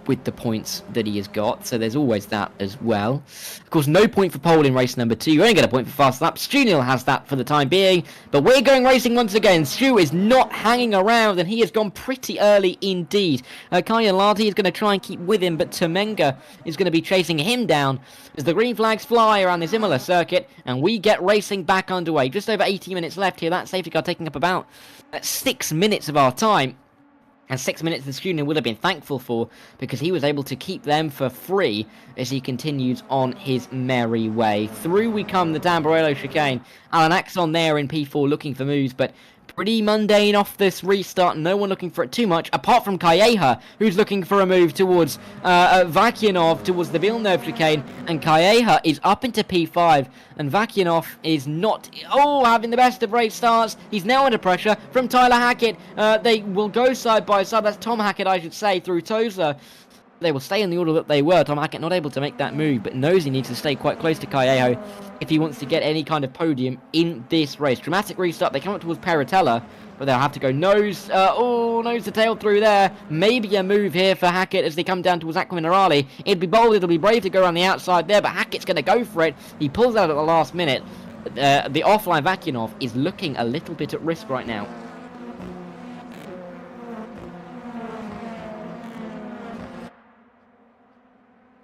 Speaker 1: with the points that he has got. So there's always that as well. Of course, no point for pole in race number 2. You only get a point for fast lap. Stu Neal has that for the time being. But we're going racing once again. Stu is not hanging around, and he has gone pretty early indeed. Kaya Lardy is going to try and keep with him, but Temenga is going to be chasing him down as the green flags fly around this Imola circuit, and we get racing back underway. Just over 80 minutes left here. That safety car taking up about 6 minutes of our time. And 6 minutes the student would have been thankful for, because he was able to keep them for free as he continues on his merry way. Through we come the Tamburello chicane. Alan Axon there in P4 looking for moves, but pretty mundane off this restart. No one looking for it too much, apart from Calleja, who's looking for a move towards Vakyanov, towards the Villeneuve chicane. And Calleja is up into P5, and Vakyanov is not having the best of race starts. He's now under pressure from Tyler Hackett. They will go side by side. That's Tom Hackett, I should say, through Tozer. They will stay in the order that they were. Tom Hackett not able to make that move, but knows he needs to stay quite close to Callejo if he wants to get any kind of podium in this race. Dramatic restart. They come up towards Peratella, but they'll have to go nose to tail through there. Maybe a move here for Hackett as they come down towards Aqua Minerale. It'd be bold, it'll be brave to go around the outside there, but Hackett's going to go for it. He pulls out at the last minute. The offline Vakyanov is looking a little bit at risk right now.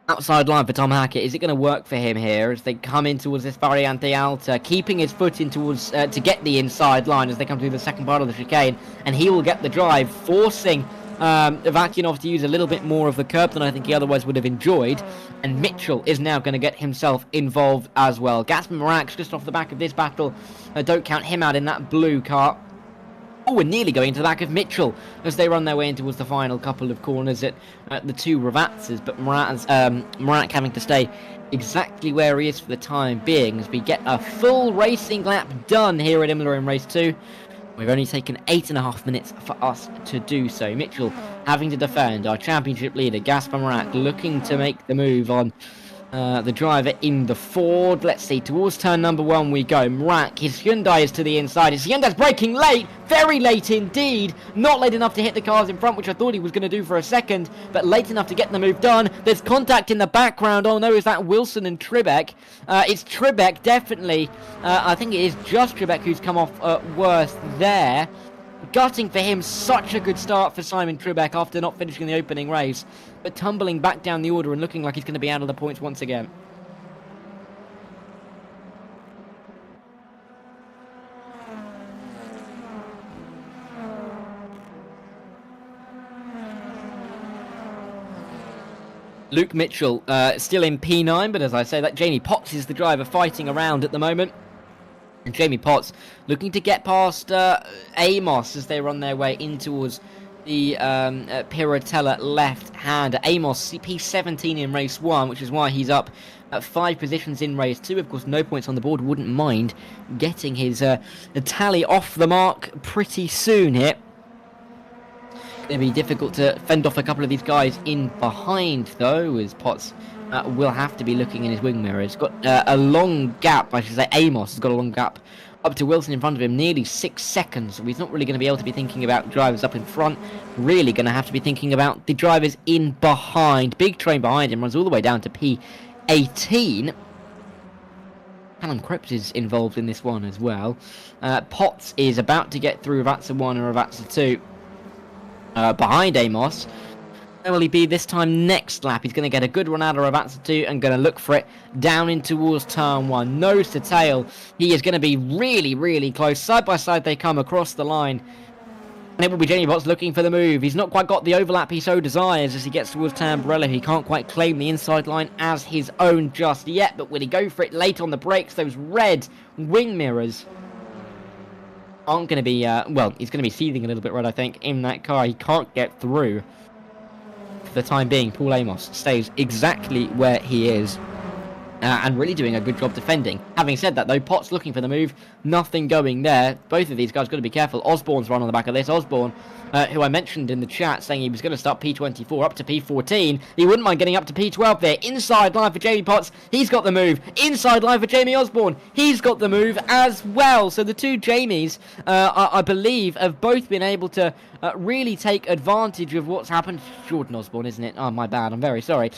Speaker 1: Outside line for Tom Hackett. Is it going to work for him here as they come in towards this Variante Alta, keeping his foot in towards to get the inside line as they come through the second part of the chicane, and he will get the drive, forcing Vakyanov to use a little bit more of the curb than I think he otherwise would have enjoyed. And Mitchell is now going to get himself involved as well. Gaspar Marax just off the back of this battle. Don't count him out in that blue car. We're nearly going to the back of Mitchell as they run their way in towards the final couple of corners at the two Ravatzes, but Marak having to stay exactly where he is for the time being as we get a full racing lap done here at Imola in race 2. We've only taken 8.5 minutes for us to do so. Mitchell having to defend our championship leader, Gaspar Marak, looking to make the move on the driver in the Ford. Let's see, towards turn number 1 we go. Marak, his Hyundai is to the inside. His Hyundai's braking late, very late indeed. Not late enough to hit the cars in front, which I thought he was going to do for a second, but late enough to get the move done. There's contact in the background. Oh no, is that Wilson and Tribeck? It's Tribeck, definitely. I think it is just Tribeck who's come off worse there. Gutting for him, such a good start for Simon Tribeck after not finishing the opening race, but tumbling back down the order and looking like he's going to be out of the points once again. Luke Mitchell still in P9, but as I say, that Jamie Potts is the driver fighting around at the moment. And Jamie Potts looking to get past Amos as they run their way in towards the Piratella left-hander. Amos P17 in race 1, which is why he's up at 5 positions in race 2. Of course, no points on the board. Wouldn't mind getting his tally off the mark pretty soon here. It'll be difficult to fend off a couple of these guys in behind, though, as Potts will have to be looking in his wing mirror. He's got a long gap, I should say. Amos has got a long gap up to Wilson in front of him, nearly 6 seconds. So he's not really going to be able to be thinking about drivers up in front. Really going to have to be thinking about the drivers in behind. Big train behind him runs all the way down to P18. Callum Cripps is involved in this one as well. Potts is about to get through rFactor 1 and rFactor 2 behind Amos. Where will he be this time next lap? He's going to get a good run out of rFactor 2 and going to look for it down in towards turn 1. Nose to tail. He is going to be really, really close. Side by side they come across the line. And it will be Jamie Potts looking for the move. He's not quite got the overlap he so desires as he gets towards Tamburello. He can't quite claim the inside line as his own just yet. But will he go for it late on the brakes? Those red wing mirrors aren't going to be, well, he's going to be seething a little bit red, I think, in that car. He can't get through. For the time being, Paul Amos stays exactly where he is. And really doing a good job defending. Having said that, though, Potts looking for the move. Nothing going there. Both of these guys got to be careful. Osborne's run on the back of this. Osborne, who I mentioned in the chat, saying he was going to start P24 up to P14. He wouldn't mind getting up to P12 there. Inside line for Jamie Potts. He's got the move. Inside line for Jamie Osborne. He's got the move as well. So the two Jamies, I believe, have both been able to really take advantage of what's happened. Jordan Osborne, isn't it? Oh, my bad. I'm very sorry.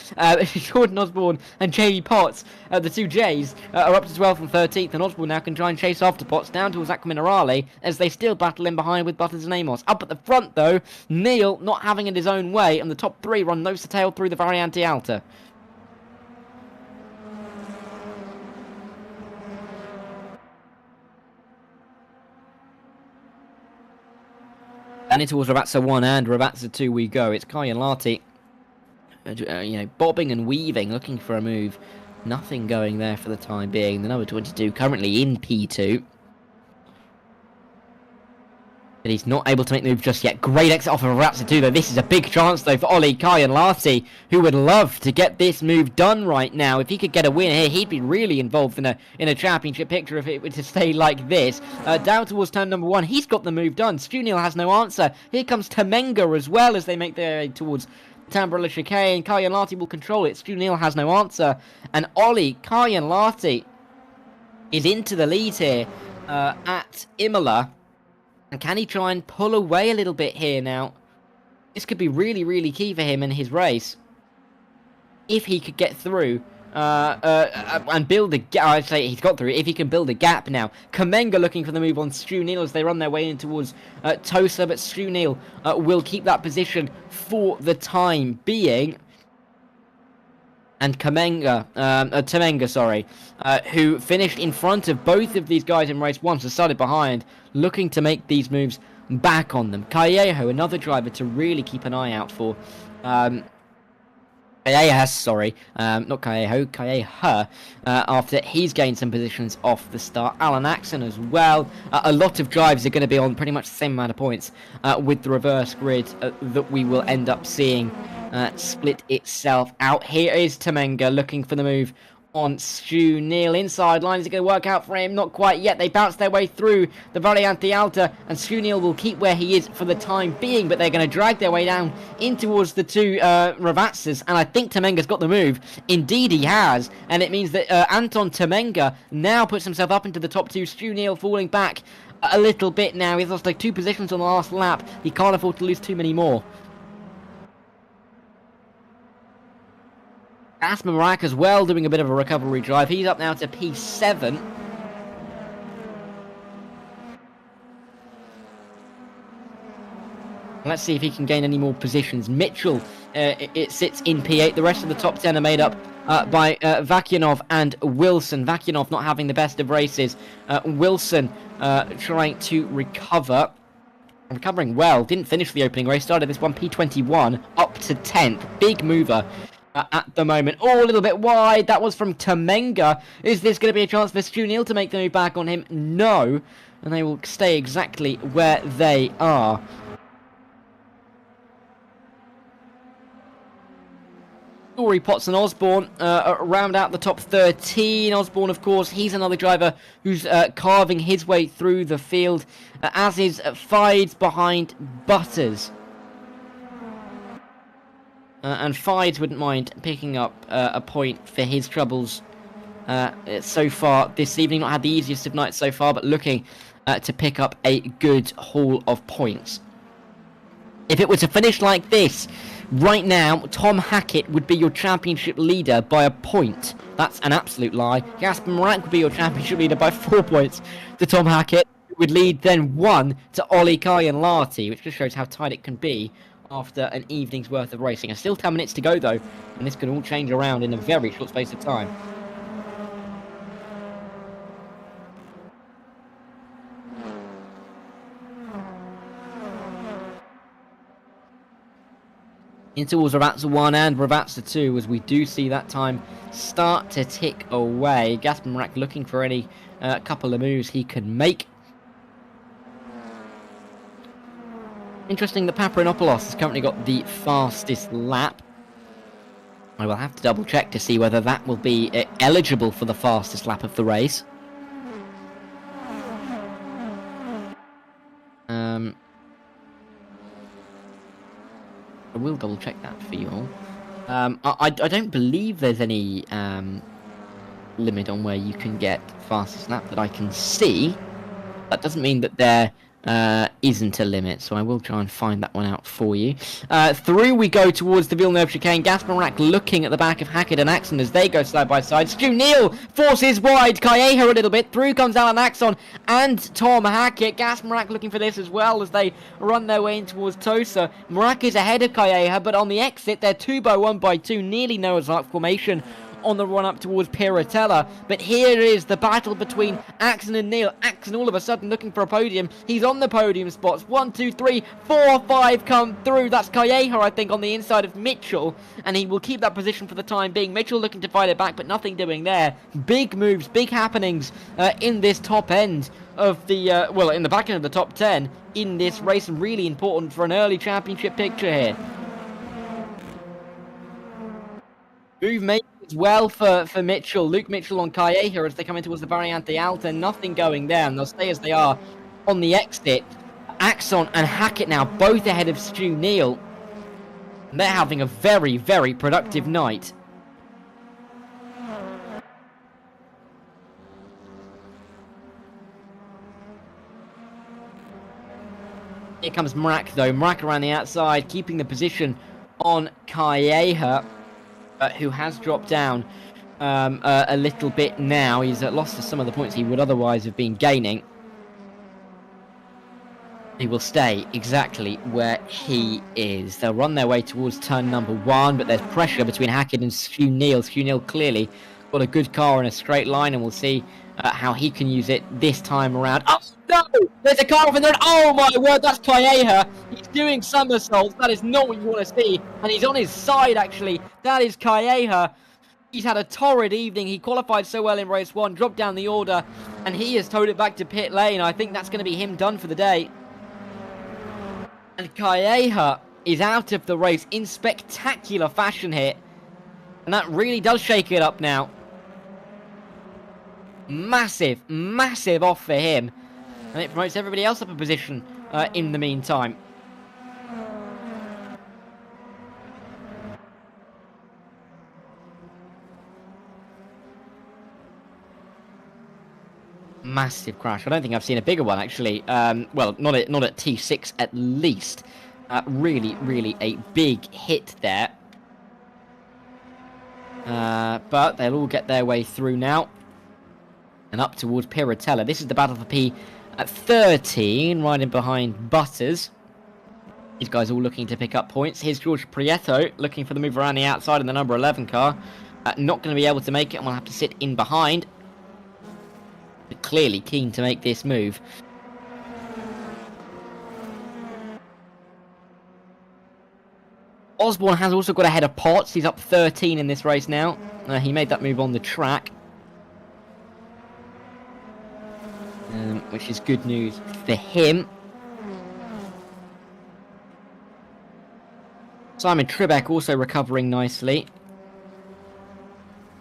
Speaker 1: Jordan Osborne and Jamie Potts, the two J's, are up to 12th and 13th, and Osborne now can try and chase after Potts down towards Aqua Minerale as they still battle in behind with Butters and Amos. Up at the front, though, Neil not having it his own way, and the top three run nose to tail through the Variante Alta. And into towards rFactor 1 and rFactor 2 we go. It's Kyan Larty, bobbing and weaving, looking for a move. Nothing going there for the time being. The number 22 currently in P2. But he's not able to make the move just yet. Great exit off of rFactor 2, though. This is a big chance, though, for Ollie Kyan Larty, who would love to get this move done right now. If he could get a win here, he'd be really involved in a championship picture if it were to stay like this. Down towards turn number 1, he's got the move done. Stu Neal has no answer. Here comes Temenga as well as they make their way towards Tamburello chicane. Kyan Larty will control it. Stu Neal has no answer. And Ollie Kyan Larty is into the lead here at Imola. And can he try and pull away a little bit here now? This could be really, really key for him in his race. If he could get through and build a gap. I'd say he's got through. If he can build a gap now. Kamenga looking for the move on Stu Neal as they run their way in towards Tosa. But Stu Neal will keep that position for the time being. And Temenga, who finished in front of both of these guys in race 1, so started behind, looking to make these moves back on them. Callejo, another driver to really keep an eye out for. Calleja, after he's gained some positions off the start. Alan Axon as well. A lot of drives are going to be on pretty much the same amount of points with the reverse grid that we will end up seeing split itself out. Here is Temenga looking for the move on Stu Neal. Inside line, is it going to work out for him? Not quite yet. They bounce their way through the Variante Alta, and Stu Neal will keep where he is for the time being, but they're going to drag their way down in towards the two rFactors, and I think Temenga's got the move. Indeed he has, and it means that Anton Temenga now puts himself up into the top 2. Stu Neal falling back a little bit now. He's lost like 2 positions on the last lap. He can't afford to lose too many more. Asma Marak as well doing a bit of a recovery drive. He's up now to P7. Let's see if he can gain any more positions. Mitchell, it sits in P8. The rest of the top 10 are made up by Vakyanov and Wilson. Vakyanov not having the best of races. Wilson trying to recover. Recovering well. Didn't finish the opening race. Started this one P21 up to 10th. Big mover. At the moment. Oh, a little bit wide. That was from Temenga. Is this going to be a chance for Stu Neal to make the move back on him? No. And they will stay exactly where they are. Story, Potts and Osborne round out the top 13. Osborne, of course, he's another driver who's carving his way through the field, as is Fides behind Butters. And Fides wouldn't mind picking up a point for his troubles so far this evening. Not had the easiest of nights so far, but looking to pick up a good haul of points. If it were to finish like this, right now, Tom Hackett would be your championship leader by a point. That's an absolute lie. Gasper Morak would be your championship leader by 4 points to Tom Hackett, who would lead then 1 to Ollie Kayan-Larty, which just shows how tight it can be after an evening's worth of racing. And still 10 minutes to go, though, and this can all change around in a very short space of time. In towards rFactor 1 and rFactor 2, as we do see that time start to tick away. Gasper Morak looking for any couple of moves he can make. Interesting that Paparinopoulos has currently got the fastest lap. I will have to double check to see whether that will be eligible for the fastest lap of the race. I will double check that for you all. I don't believe there's any limit on where you can get fastest lap that I can see. That doesn't mean that there isn't a limit, so I will try and find that one out for you. Through we go towards the Villeneuve chicane. Gasper Morak looking at the back of Hackett and Axon as they go side by side. Stu Neal forces wide Calleja a little bit. Through comes Alan Axon and Tom Hackett. Gasper Morak looking for this as well as they run their way in towards Tosa. Morak is ahead of Calleja, but on the exit they're 2 by 1 by 2, nearly Noah's Ark formation on the run up towards Piratella. But here is the battle between Axon and Neil. Axon all of a sudden looking for a podium. He's on the podium spots. 1, 2, 3, 4, 5 come through. That's Calleja, I think, on the inside of Mitchell, and he will keep that position for the time being. Mitchell looking to fight it back, but nothing doing there. Big moves, big happenings in this top end of the well, in the back end of the top 10 in this race, and really important for an early championship picture here. Move made as well for Mitchell. Luke Mitchell on Calleja as they come in towards the Variante Alta. Nothing going there, and they'll stay as they are on the exit. Axon and Hackett now both ahead of Stu Neal. And they're having a very, very productive night. Here comes Morak, though. Morak around the outside, keeping the position on Calleja, who has dropped down a little bit now. He's lost some of the points he would otherwise have been gaining. He will stay exactly where he is. They'll run their way towards turn number 1, but there's pressure between Hackett and Stu Neal. Stu Neal clearly got a good car in a straight line, and we'll see how he can use it this time around. Oh no! There's a car off in there. Oh my word, that's Calleja. He's doing somersaults. That is not what you want to see. And he's on his side, actually. That is Calleja. He's had a torrid evening. He qualified so well in race 1, dropped down the order, and he has towed it back to pit lane. I think that's going to be him done for the day. And Calleja is out of the race in spectacular fashion here. And that really does shake it up now. Massive, massive off for him. And it promotes everybody else up a position in the meantime. Massive crash. I don't think I've seen a bigger one, actually. Well, not at T6 at least. Really, really a big hit there. But they'll all get their way through now. And up towards Piratella. This is the battle for P13, right in behind Butters. These guys all looking to pick up points. Here's George Prieto looking for the move around the outside in the number 11 car. Not going to be able to make it, and will have to sit in behind. But clearly keen to make this move. Osborne has also got ahead of Potts. He's up 13 in this race now. He made that move on the track. Which is good news for him. Simon Trebek also recovering nicely.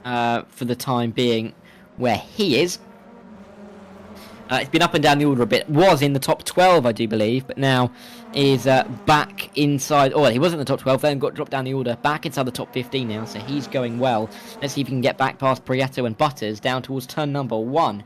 Speaker 1: For the time being, where he is. It's been up and down the order a bit. Was in the top 12, I do believe, but now is back inside. Oh, he was in the top 12, then got dropped down the order. Back inside the top 15 now, so he's going well. Let's see if he can get back past Prieto and Butters down towards turn number 1.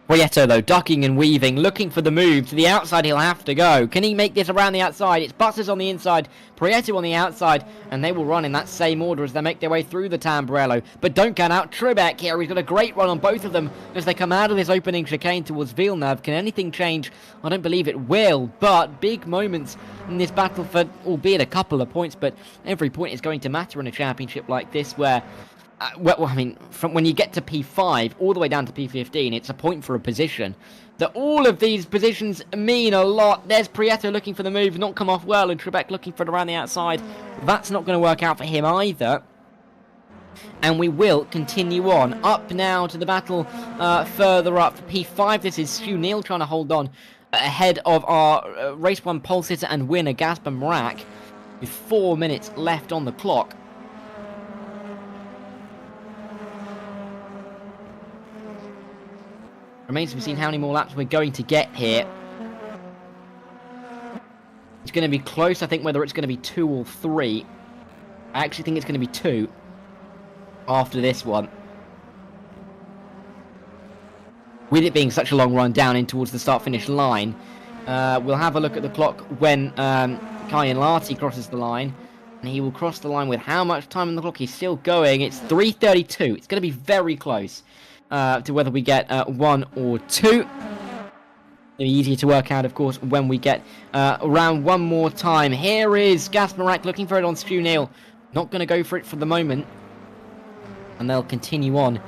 Speaker 1: Prieto, though, ducking and weaving, looking for the move. To the outside, he'll have to go. Can he make this around the outside? It's Butters on the inside, Prieto on the outside, and they will run in that same order as they make their way through the Tamburello. But don't count out Trebek here. He's got a great run on both of them as they come out of this opening chicane towards Villeneuve. Can anything change? I don't believe it will, but big moments in this battle for, albeit a couple of points, but every point is going to matter in a championship like this where... well, I mean, from when you get to P5 all the way down to P15, it's a point for a position. That all of these positions mean a lot. There's Prieto looking for the move, not come off well, and Trebek looking for it around the outside. That's not going to work out for him either. And we will continue on. Up now to the battle further up. P5, this is Stu Neal trying to hold on ahead of our Race 1 pole sitter and winner, Gasper Mrak, with 4 minutes left on the clock. Remains to be seen how many more laps we're going to get here. It's going to be close, I think, whether it's going to be 2 or 3. I actually think it's going to be 2 after this one. With it being such a long run down in towards the start-finish line, we'll have a look at the clock when Kyan Larty crosses the line. And he will cross the line with how much time on the clock? He's still going. It's 3:32. It's going to be very close. To whether we get 1 or 2. It'll be easier to work out, of course, when we get around one more time. Here is Gasper Mrak looking for it on Stu Neal. Not going to go for it for the moment. And they'll continue on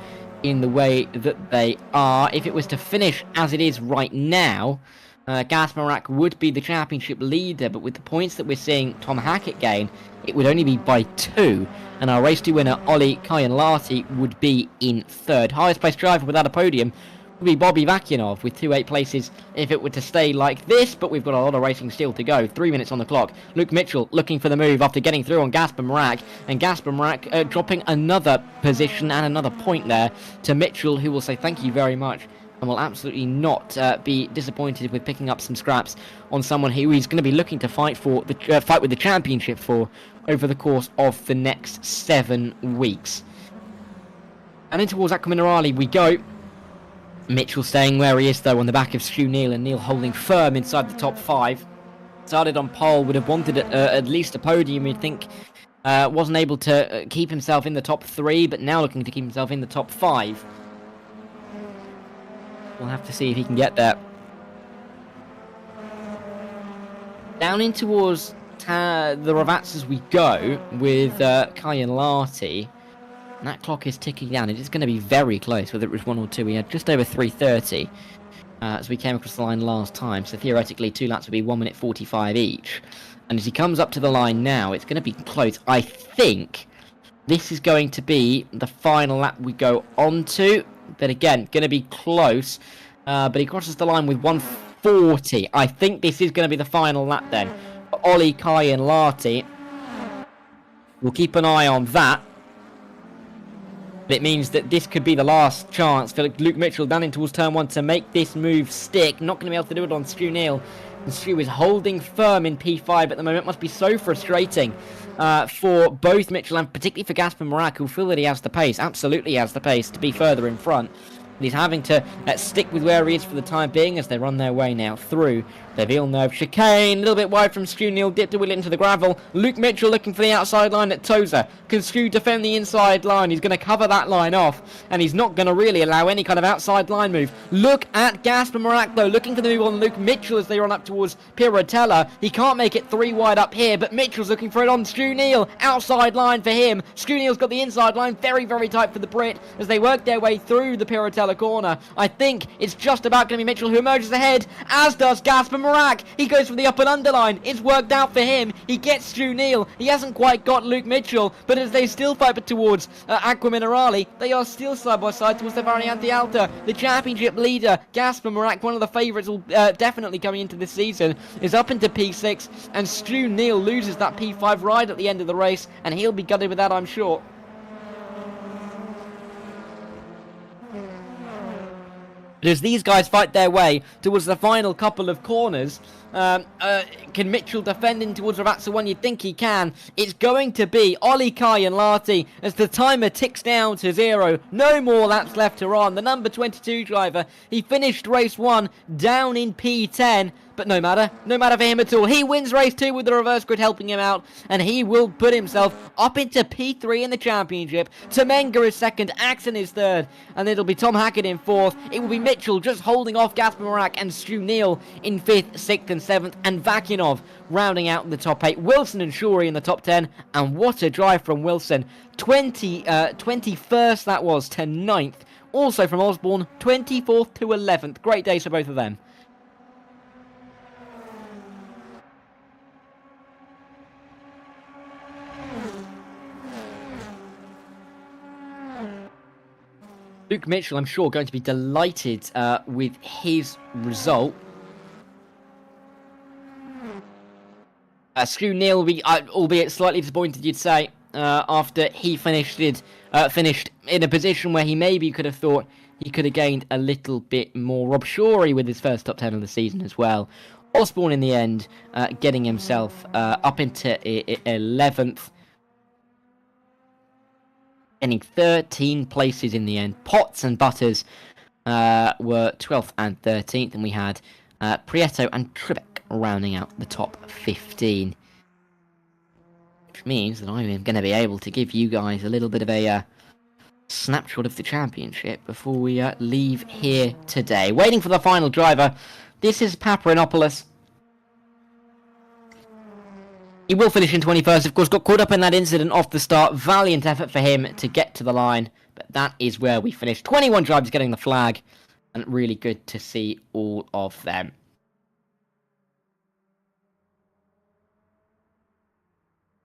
Speaker 1: in the way that they are. If it was to finish as it is right now, Gasper Mrak would be the championship leader, but with the points that we're seeing Tom Hackett gain, it would only be by 2, and our race 2 winner, Ollie Kyan-Larty, would be in 3rd. Highest placed driver without a podium would be Bobby Vakinov with 2 8 places if it were to stay like this, but we've got a lot of racing still to go. 3 minutes on the clock. Luke Mitchell looking for the move after getting through on Gasper Mrak, and Gasper Mrak dropping another position and another point there to Mitchell, who will say thank you very much. And will absolutely not be disappointed with picking up some scraps on someone who he's going to be looking to fight for the fight with the championship for over the course of the next 7 weeks. And in towards Aqua Minerale we go. Mitchell staying where he is though on the back of Stu Neal, and Neal holding firm inside the top 5. Started on pole, would have wanted at least a podium, you'd think. Wasn't able to keep himself in the top 3, but now looking to keep himself in the top 5. We'll have to see if he can get there. Down in towards the Ravats as we go with Kyan-Larty. That clock is ticking down. It is going to be very close, whether it was 1 or 2. We had just over 3:30 as we came across the line last time. So theoretically, 2 laps would be 1 minute 45 each. And as he comes up to the line now, it's going to be close. I think this is going to be the final lap we go on to. But again, going to be close. But he crosses the line with 1:40. I think this is going to be the final lap then. Ollie Kyan-Larty. We'll keep an eye on that. But it means that this could be the last chance for Luke Mitchell down in towards turn 1 to make this move stick. Not going to be able to do it on Stu Neal. And Stu is holding firm in P5 at the moment. It must be so frustrating for both Mitchell and particularly for Gasper Mrak, who feel that he has the pace. Absolutely has the pace to be further in front. And he's having to stick with where he is for the time being as they run their way now through the Villeneuve chicane. A little bit wide from Stu Neal, dipped a wheel into the gravel. Luke Mitchell looking for the outside line at Tozer. Can Stu defend the inside line? He's going to cover that line off, and he's not going to really allow any kind of outside line move. Look at Gasper Mrak though, looking for the move on Luke Mitchell as they run up towards Pirotella. He can't make it 3 wide up here, but Mitchell's looking for it on Stu Neal. Outside line for him. Stu Neal's got the inside line, very, very tight for the Brit as they work their way through the Pirotella corner. I think it's just about going to be Mitchell who emerges ahead, as does Gasper Mrak. He goes for the up and underline. It's worked out for him. He gets Stu Neal. He hasn't quite got Luke Mitchell, but as they still fight towards Aqua Minerale, they are still side by side towards the Variante Alta. The championship leader, Gasper Mrak, one of the favourites, will definitely coming into this season, is up into P6, and Stu Neal loses that P5 right at the end of the race, and he'll be gutted with that, I'm sure. But as these guys fight their way towards the final couple of corners, can Mitchell defend in towards rFactor when you think he can? It's going to be Ollie Kaienlahti as the timer ticks down to 0. No more laps left to run. The number 22 driver, he finished race 1 down in P10. But no matter for him at all. He wins race 2 with the reverse grid helping him out, and he will put himself up into P3 in the championship. Temenga is second, Axon is third, and it'll be Tom Hackett in fourth. It will be Mitchell just holding off Gasper Marak and Stu Neal in 5th, 6th and 7th, and Vakinov rounding out the top 8. Wilson and Shorey in the top 10, and what a drive from Wilson. 21st that was to 9th. Also from Osborne, 24th to 11th. Great days for both of them. Luke Mitchell, I'm sure, going to be delighted with his result. Stu Neal will be, albeit slightly disappointed, you'd say, after he finished in a position where he maybe could have thought he could have gained a little bit more. Rob Shorey with his first top 10 of the season as well. Osborne in the end, getting himself up into 11th. Getting 13 places in the end. Potts and Butters were 12th and 13th, and we had Prieto and Tribeck rounding out the top 15. Which means that I am going to be able to give you guys a little bit of a snapshot of the championship before we leave here today. Waiting for the final driver. This is Paparinopoulos. He will finish in 21st, of course, got caught up in that incident off the start. Valiant effort for him to get to the line, but that is where we finished. 21 drivers getting the flag, and really good to see all of them.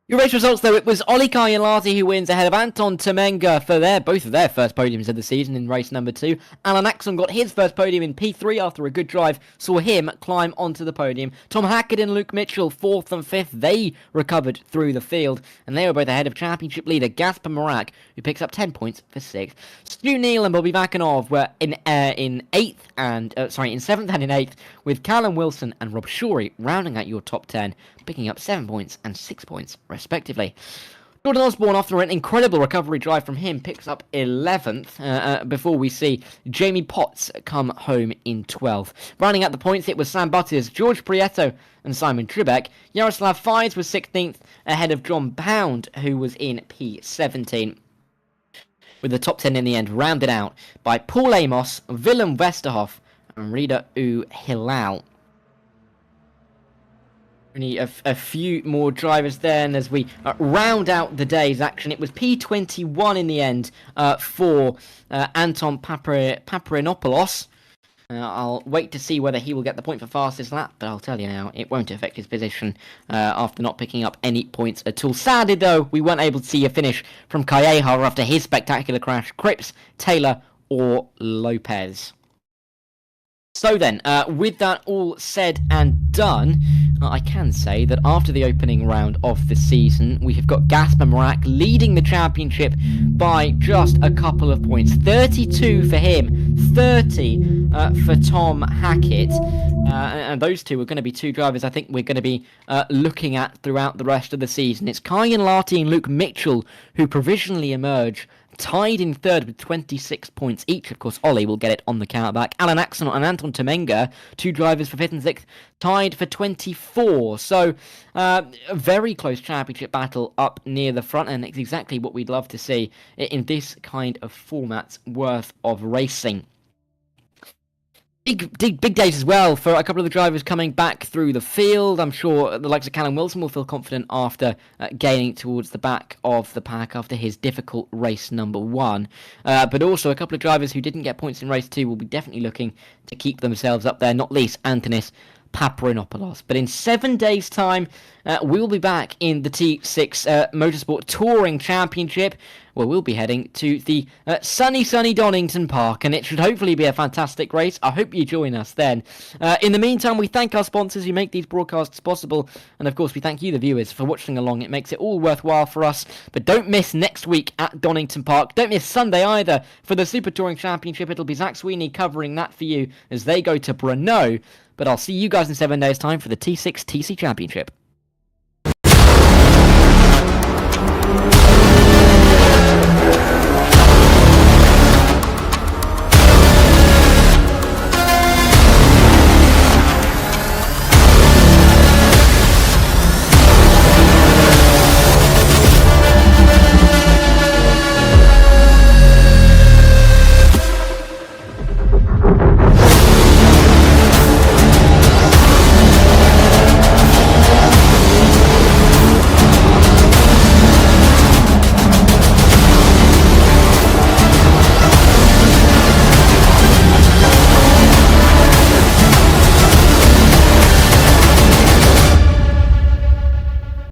Speaker 1: Your race results, though, it was Ollie Kaienlahti who wins ahead of Anton Temenga for both of their first podiums of the season in race number 2. Alan Axon got his first podium in P3 after a good drive, saw him climb onto the podium. Tom Hackett and Luke Mitchell, 4th and 5th, they recovered through the field, and they were both ahead of championship leader Gasper Marak, who picks up 10 points for 6th. Stu Neal and Bobby Vakinov were in 7th and in 8th, with Callum Wilson and Rob Shorey rounding out your top 10, picking up 7 points and 6 points respectively. Jordan Osborne, after an incredible recovery drive from him, picks up 11th before we see Jamie Potts come home in 12th. Rounding out the points, it was Sam Butters, George Prieto and Simon Tribeck. Yaroslav Fides was 16th ahead of John Pound, who was in P17. With the top 10 in the end rounded out by Paul Amos, Willem Westerhoff and Rida U Hilal. Only a few more drivers there, and as we round out the day's action, it was P21 in the end for Anton Paparinopoulos. I'll wait to see whether he will get the point for fastest lap, but I'll tell you now, it won't affect his position after not picking up any points at all. Sadly, though, we weren't able to see a finish from Calleja after his spectacular crash. Cripps, Taylor or Lopez. So then, with that all said and done, I can say that after the opening round of the season, we have got Gasper Marak leading the championship by just a couple of points. 32 for him, 30 for Tom Hackett. And those two are going to be two drivers I think we're going to be looking at throughout the rest of the season. It's Kaienlahti and Luke Mitchell who provisionally emerge, tied in third with 26 points each. Of course, Ollie will get it on the countback. Alan Axon and Anton Temenga, two drivers for 5th and 6th, tied for 24. So, a very close championship battle up near the front, and it's exactly what we'd love to see in this kind of format worth of racing. Big days as well for a couple of the drivers coming back through the field. I'm sure the likes of Callum Wilson will feel confident after gaining towards the back of the pack after his difficult race number 1. But also a couple of drivers who didn't get points in race 2 will be definitely looking to keep themselves up there, not least Antonis Paparinopoulos. But in 7 days' time, we'll be back in the T6 Motorsport Touring Championship, where we'll be heading to the sunny Donington Park, and it should hopefully be a fantastic race. I hope you join us then. In the meantime, we thank our sponsors who make these broadcasts possible, and of course we thank you, the viewers, for watching along. It makes it all worthwhile for us. But don't miss next week at Donington Park. Don't miss Sunday either for the Super Touring Championship. It'll be Zach Sweeney covering that for you as they go to Brno. But I'll see you guys in 7 days' time for the T6 TC Championship.